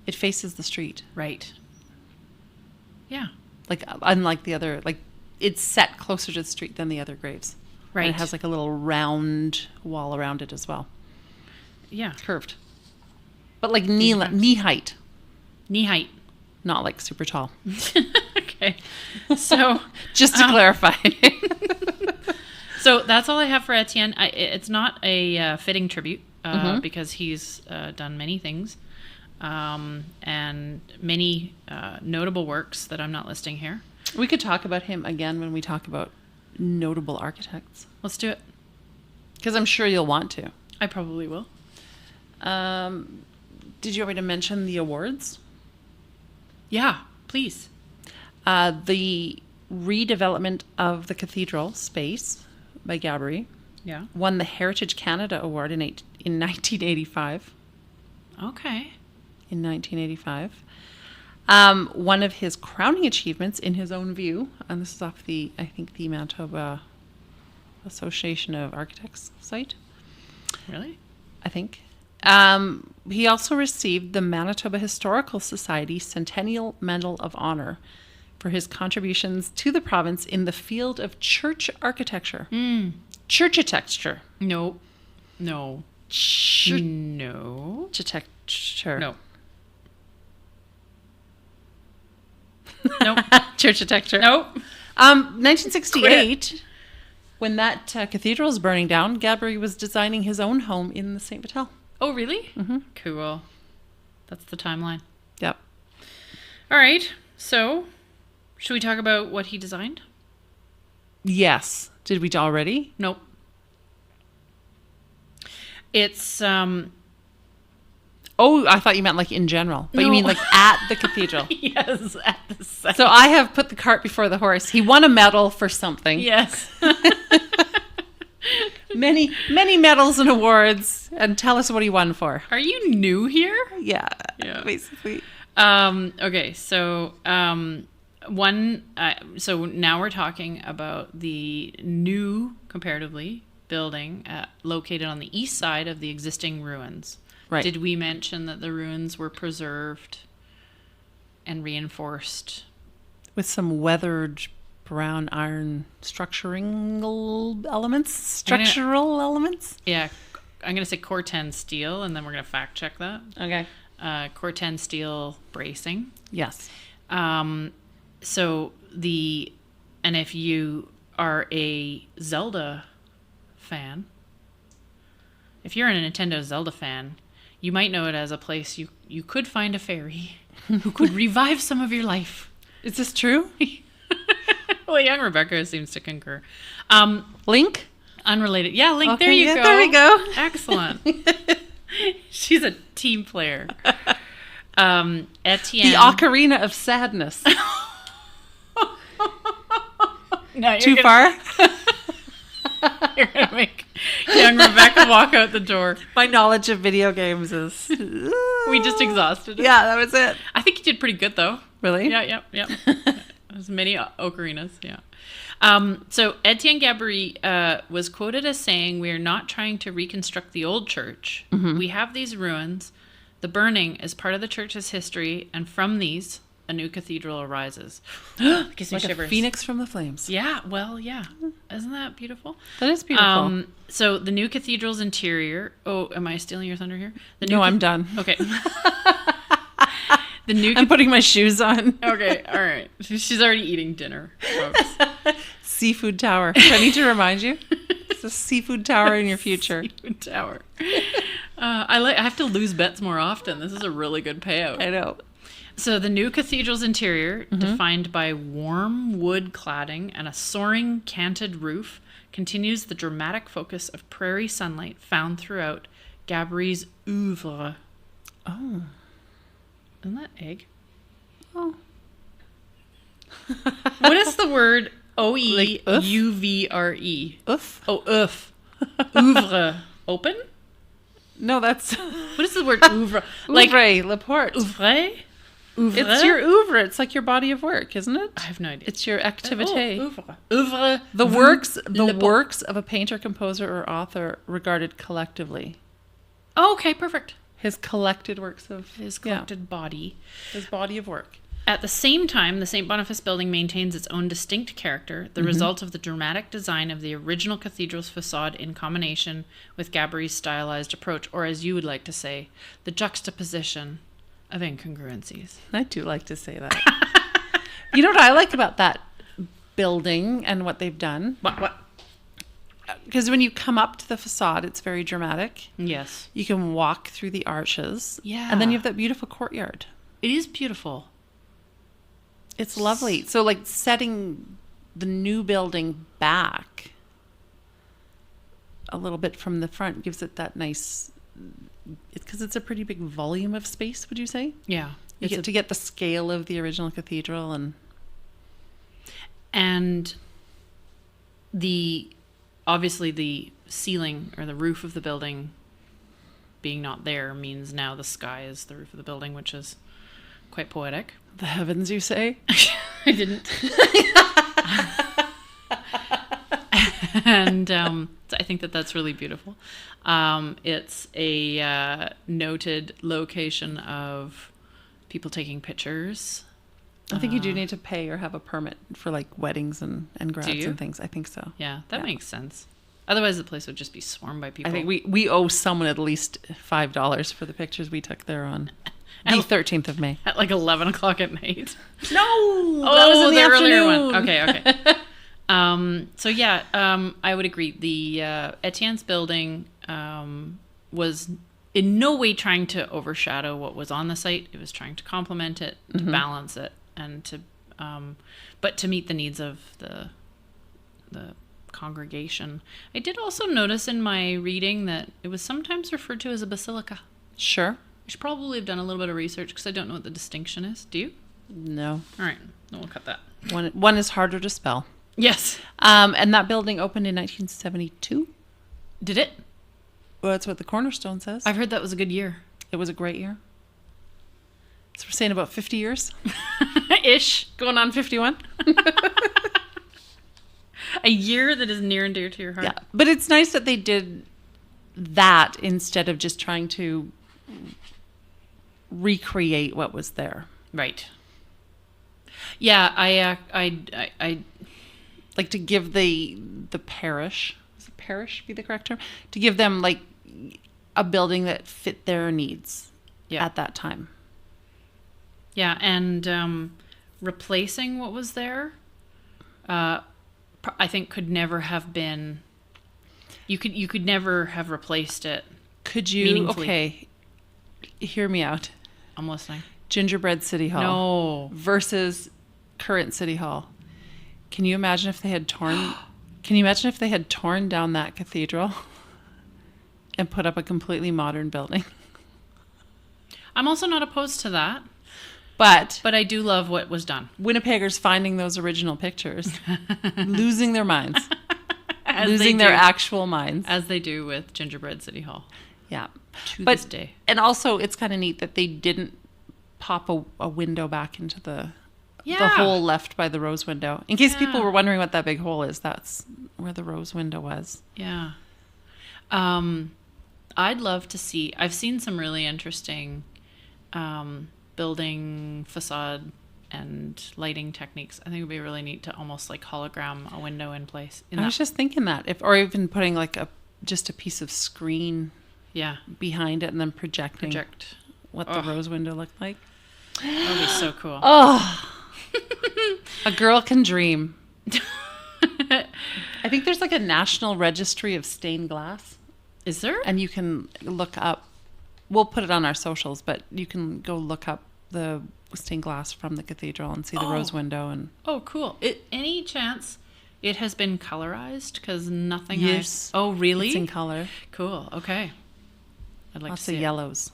It faces the street. Right. Yeah. Like, unlike the other, like, it's set closer to the street than the other graves. Right. And it has like a little round wall around it as well. Yeah. Curved. But like knee height. Knee height. Not like super tall. Okay. So Just to clarify. So that's all I have for Etienne. It's not a fitting tribute because he's done many things and many notable works that I'm not listing here. We could talk about him again when we talk about notable architects. Let's do it. Because I'm sure you'll want to. I probably will. Did you want me to mention the awards? Yeah, please. The redevelopment of the cathedral space by Gabory Yeah. won the Heritage Canada Award in 1985. Okay. In 1985. One of his crowning achievements in his own view, and this is off the Manitoba Association of Architects site, Really? I think. He also received the Manitoba Historical Society Centennial Medal of Honor for his contributions to the province in the field of church architecture. Church architecture. No. No. Church No. architecture. No. Nope. Church architecture. Nope. 1968, when that cathedral was burning down, Gabory was designing his own home in the St. Vital. Oh, really? Mm-hmm. Cool. That's the timeline. Yep. All right. So, should we talk about what he designed? Yes. Did we already? Nope. It's Oh, I thought you meant like in general. But you No. mean like at the cathedral. yes, at the site. So I have put the cart before the horse. He won a medal for something. Yes. Many medals and awards. And tell us what he won for. Are you new here? Yeah. Yeah. Basically. Okay, so so now we're talking about the new, comparatively, building located on the east side of the existing ruins. Right. Did we mention that the ruins were preserved and reinforced? With some weathered brown iron structural elements. Yeah, I'm going to say Corten steel, and then we're going to fact check that. Okay. Corten steel bracing. Yes. And if you are a Zelda fan, if you're a Nintendo Zelda fan, you might know it as a place you could find a fairy who could revive some of your life. Is this true? Well, young Rebecca seems to concur. Link? Unrelated. Yeah, Link, Okay, there you yeah, go. there we go. Excellent. She's a team player. Etienne. The Ocarina of Sadness. No, Too far? You're going to make young Rebecca walk out the door. My knowledge of video games is... We just exhausted it. Yeah, that was it. I think you did pretty good, though. Really? Yeah. There's many ocarinas, yeah. So Etienne Gabory was quoted as saying, "We are not trying to reconstruct the old church. We have these ruins. The burning is part of the church's history, and from these, a new cathedral arises. Gives me Like a shivers. phoenix from the flames. Yeah, well, yeah. Isn't that beautiful? That is beautiful. So the new cathedral's interior. Oh, am I stealing your thunder here? No, I'm done. Okay. The new. I'm putting my shoes on. Okay, all right. She's already eating dinner, folks. Seafood tower. Do I need to remind you? It's a seafood tower in your future. Seafood tower. I have to lose bets more often. This is a really good payout. I know. So the new cathedral's interior, defined by warm wood cladding and a soaring canted roof, continues the dramatic focus of prairie sunlight found throughout Gabory's oeuvre. Oh. Isn't that egg? Oh. What is the word Like oof? OEUVRE? Oof. Oh, oeuf. Oeuvre. Open? No, that's What is the word oeuvre? Like ouvre, Laporte. oeuvre? Oeuvre? It's your oeuvre. It's like your body of work, isn't it? I have no idea. It's your activité. Oh, oeuvre. Oeuvre. The le works of a painter, composer, or author regarded collectively. Oh, okay, perfect. His collected works of His collected body. his body of work. At the same time, the St Boniface building maintains its own distinct character, the result of the dramatic design of the original cathedral's facade in combination with Gabory's stylized approach, or as you would like to say, the juxtaposition of incongruencies. I do like to say that. You know what I like about that building and what they've done? What? Because when you come up to the facade, it's very dramatic. Yes. You can walk through the arches. Yeah. And then you have that beautiful courtyard. It is beautiful. It's lovely. So like setting the new building back a little bit from the front gives it that nice, because it's a pretty big volume of space, would you say? Yeah. You get to get the scale of the original cathedral and obviously the ceiling or the roof of the building being not there means now the sky is the roof of the building, which is quite poetic. the heavens, you say? I didn't. And so I think that's really beautiful. It's a noted location of people taking pictures. I think you do need to pay or have a permit for like weddings and grads you? and things. I think so. Yeah, that makes sense. Otherwise, the place would just be swarmed by people. I think we owe someone at least $5 for the pictures we took there on the 13th of May. At like 11 o'clock at night. No! Oh, that was in the earlier afternoon. one. Okay. So yeah, I would agree. The Etienne's building was in no way trying to overshadow what was on the site. It was trying to complement it, to balance it, and but to meet the needs of the congregation. I did also notice in my reading that it was sometimes referred to as a basilica. Sure. I should probably have done a little bit of research because I don't know what the distinction is. Do you? No. All right. Then we'll cut that. One is harder to spell. Yes. And that building opened in 1972. Did it? Well, that's what the cornerstone says. I've heard that was a good year. It was a great year. So we're saying about 50 years? Ish. Going on 51? A year that is near and dear to your heart. Yeah. But it's nice that they did that instead of just trying to recreate what was there. Right. Yeah, I Like to give the parish, does the parish be the correct term? To give them like a building that fit their needs at that time. Yeah, and replacing what was there, I think could never have been. You could never have replaced it. Could you? Meaningfully. Okay, hear me out. I'm listening. Gingerbread City Hall. No. Versus current City Hall. Can you imagine if they had torn? Can you imagine if they had torn down that cathedral and put up a completely modern building? I'm also not opposed to that, But but I do love what was done. Winnipeggers finding those original pictures, losing their minds, As losing they their do. actual minds. As they do with Gingerbread City Hall. Yeah. To But this day. And also, it's kind of neat that they didn't pop a window back into the hole left by the rose window. In case people were wondering what that big hole is, that's where the rose window was. Yeah. I'd love to see. I've seen some really interesting building facade and lighting techniques. I think it would be really neat to almost like hologram a window in place. I was just thinking that, or even putting like just a piece of screen behind it and then project what the rose window looked like. That would be so cool. Oh, a girl can dream. I think there's like a national registry of stained glass. Is there? And you can look up, we'll put it on our socials, but you can go look up the stained glass from the cathedral and see the rose window. And oh, cool. Any chance it has been colorized? Because nothing. Yes. Oh, really? It's in color. Cool. Okay. I'd like Lots to see of yellows.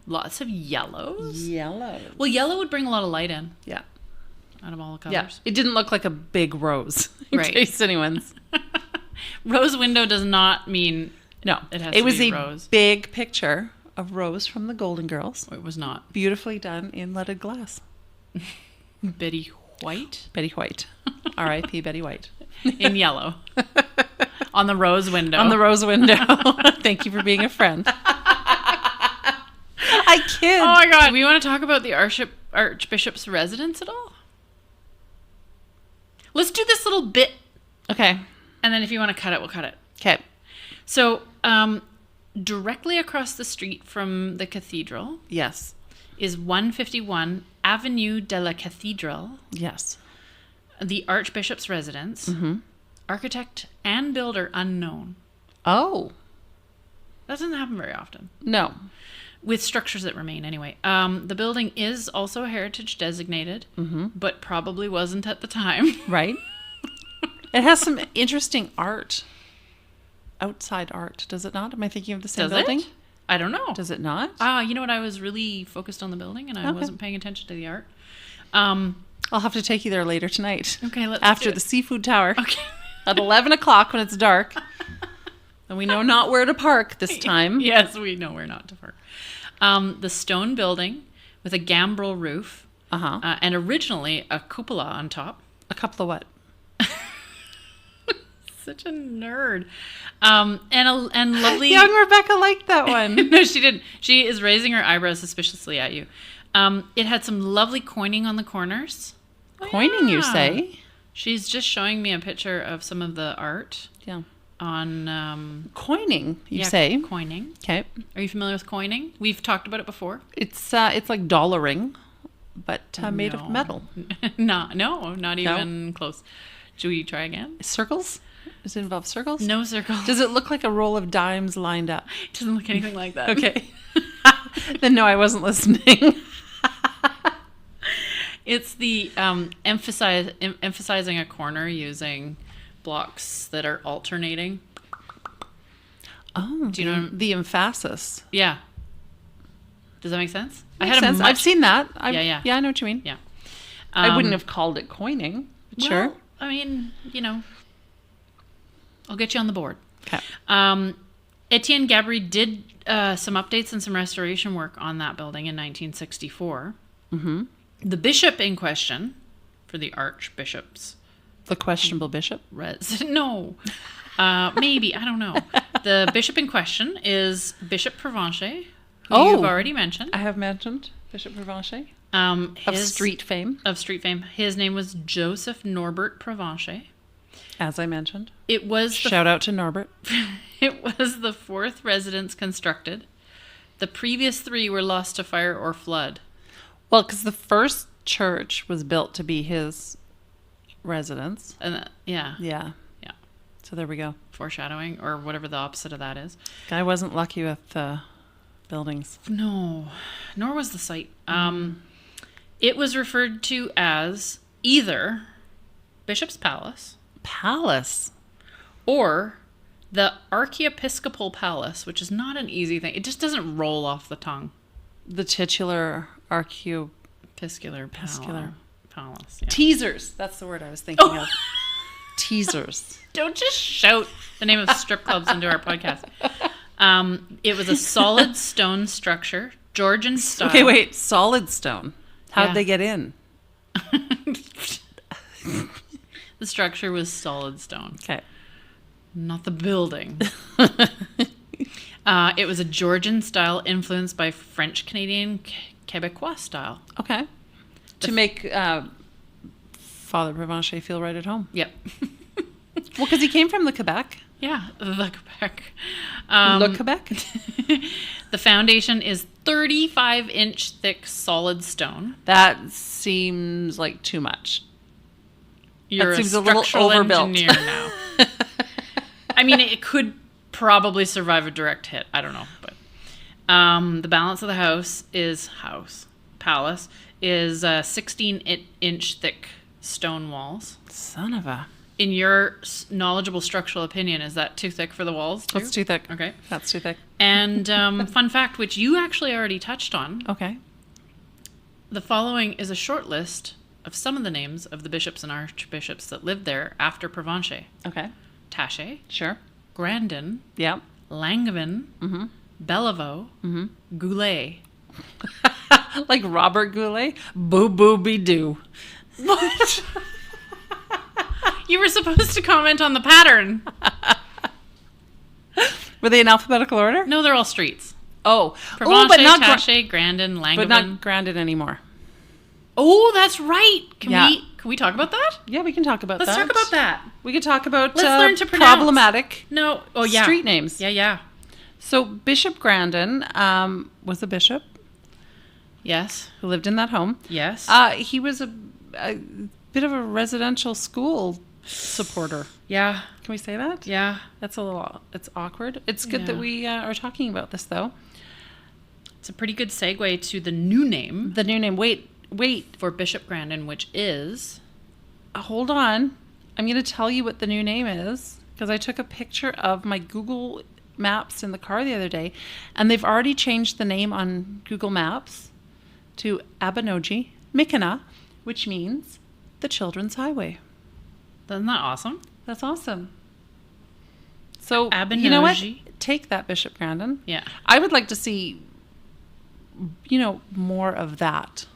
Lots of yellows? Yellows. Well, yellow would bring a lot of light in. Yeah. Out of all the colors. Yeah. It didn't look like a big rose. In case anyone's. Rose window does not mean no. It has to was be a rose. Big picture of Rose from the Golden Girls. It was not. Beautifully done in leaded glass. Betty White? Betty White. R.I.P. Betty White. In yellow. On the rose window. On the rose window. Thank you for being a friend. I kid. Oh my God. Do we want to talk about the Archbishop's residence at all? Let's do this little bit. Okay. And then if you want to cut it, we'll cut it. Okay. So, directly across the street from the cathedral. Yes. Is 151 Avenue de la Cathedral. Yes. The Archbishop's residence. Mm-hmm. Architect and builder unknown. Oh. That doesn't happen very often. No. With structures that remain, anyway. The building is also heritage designated, but probably wasn't at the time. Right. It has some interesting art. Outside art, does it not? Am I thinking of the same building? It? I don't know. Does it not? You know what? I was really focused on the building, and I wasn't paying attention to the art. I'll have to take you there later tonight. Okay, let's after do the it. Seafood Tower. Okay. At 11 o'clock when it's dark. And we know not where to park this time. Yes, we know where not to park. The stone building with a gambrel roof. And originally a cupola on top. A couple of what? Such a nerd. And lovely. Young Rebecca liked that one. No, she didn't. She is raising her eyebrows suspiciously at you. It had some lovely coining on the corners. Coining, you say? She's just showing me a picture of some of the art. Yeah. On coining, you say? Coining. Okay. Are you familiar with coining? We've talked about it before. It's like dollaring, but made of metal. No, not even close. Should we try again? Circles? Does it involve circles? No circles. Does it look like a roll of dimes lined up? It doesn't look anything like that. Okay. Then no, I wasn't listening. It's the emphasizing a corner using blocks that are alternating. Oh, do you know the emphasis? Yeah. Does that make sense? Makes sense. I've seen that. Yeah, I know what you mean. Yeah. I wouldn't have called it coining. But sure. I mean, I'll get you on the board. Okay. Etienne Gabry did some updates and some restoration work on that building in 1964. Mm-hmm. The bishop in question for the archbishops. The questionable bishop? No. Maybe. I don't know. The bishop in question is Bishop Provencher, who you've already mentioned. I have mentioned Bishop Provencher. Of street fame. Of street fame. His name was Joseph Norbert Provencher. As I mentioned. It was Shout out to Norbert. It was the fourth residence constructed. The previous three were lost to fire or flood. Well, because the first church was built to be his residence. And yeah. So there we go. Foreshadowing, or whatever the opposite of that is. Guy wasn't lucky with buildings. No, nor was the site. It was referred to as either Bishop's Palace, or the Archiepiscopal Palace, which is not an easy thing. It just doesn't roll off the tongue. The titular Piscular Palace. Yeah. Teasers. That's the word I was thinking of. Teasers. Don't just shout the name of strip clubs into our podcast. It was a solid stone structure, Georgian style. Okay, wait. Solid stone. How'd they get in? The structure was solid stone. Okay. Not the building. It was a Georgian style influenced by French Canadian Quebecois style. Okay. To make Father Provencher feel right at home. Yep. Well, because he came from the Quebec. Yeah, the Quebec. Le Quebec? The foundation is 35-inch thick solid stone. That seems like too much. You're That seems a a little structural overbuilt. engineer now. I mean, it could probably survive a direct hit. I don't know, but the balance of the palace is 16-inch thick stone walls. Son of a... In your knowledgeable structural opinion, is that too thick for the walls too? That's too thick. Okay. That's too thick. And fun fact, which you actually already touched on. Okay. The following is a short list of some of the names of the bishops and archbishops that lived there after Provencher. Okay. Taché, Sure. Grandin, Yeah. Langevin, Mm-hmm. Bellevaux, Goulet. Like Robert Goulet? Boo-boo-be-doo. What? You were supposed to comment on the pattern. Were they in alphabetical order? No, they're all streets. Oh. Provencher, but not Taché, Grandin, Langevin. but not Grandin anymore. Oh, that's right. Can Yeah. we talk about that? Yeah, we can talk about Let's that. talk about that. We could talk about Let's learn to pronounce. problematic No. Oh, yeah. street names. Yeah. So Bishop Grandin was a bishop Yes. who lived in that home. Yes. He was a bit of a residential school supporter. Yeah. Can we say that? Yeah. It's awkward. It's good that Yeah. we are talking about this, though. It's a pretty good segue to the new name The new name. Wait. for Bishop Grandin, which is... Hold on. I'm going to tell you what the new name is because I took a picture of my Google Maps in the car the other day, and they've already changed the name on Google Maps to Abenoji Mikana, which means the Children's Highway. Isn't that awesome? That's awesome. So, you know what? Abenoji. Take that, Bishop Grandin. Yeah. I would like to see, more of that.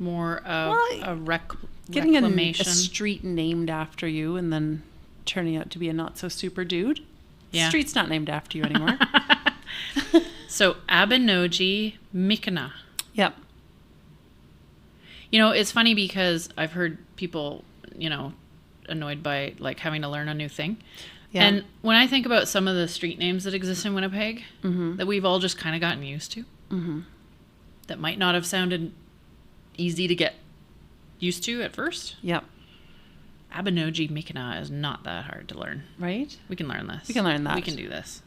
More of Well, a Getting a reclamation. street named after you and then turning out to be a not so super dude. Yeah. Street's not named after you anymore. So, Abenoji Mikana. Yep. It's funny because I've heard people, annoyed by like having to learn a new thing. Yeah. And when I think about some of the street names that exist in Winnipeg that we've all just kind of gotten used to, that might not have sounded easy to get used to at first. Yep. Abenoji Mikana is not that hard to learn. Right? We can learn this. We can learn that. We can do this.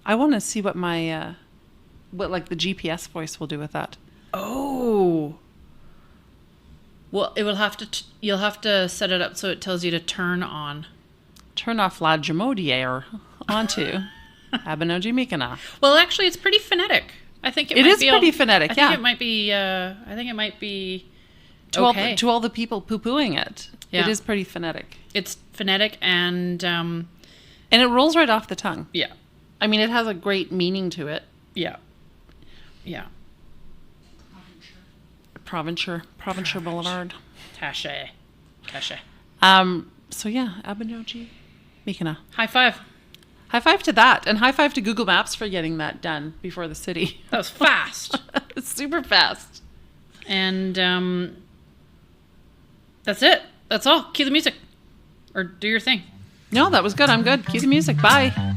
I want to see what my, what the GPS voice will do with that. Oh. Well, it will have to. You'll have to set it up so it tells you to turn on. Turn off La Jamodiere onto Abenoji Mikana. Well, actually, it's pretty phonetic. I think It is pretty phonetic, I yeah. think it might be. I think it might be. To Okay. all the people poo-pooing it. Yeah. It is pretty phonetic. It's phonetic and. And it rolls right off the tongue. Yeah. I mean, it has a great meaning to it. Yeah. Yeah. Provencher Boulevard. Taché. So yeah, Abenoji Mikana. High five. High five to that, and high five to Google Maps for getting that done before the city. That was fast. It's super fast. And that's it. That's all. Cue the music. Or do your thing. No, that was good. I'm good. Cue the music. Bye.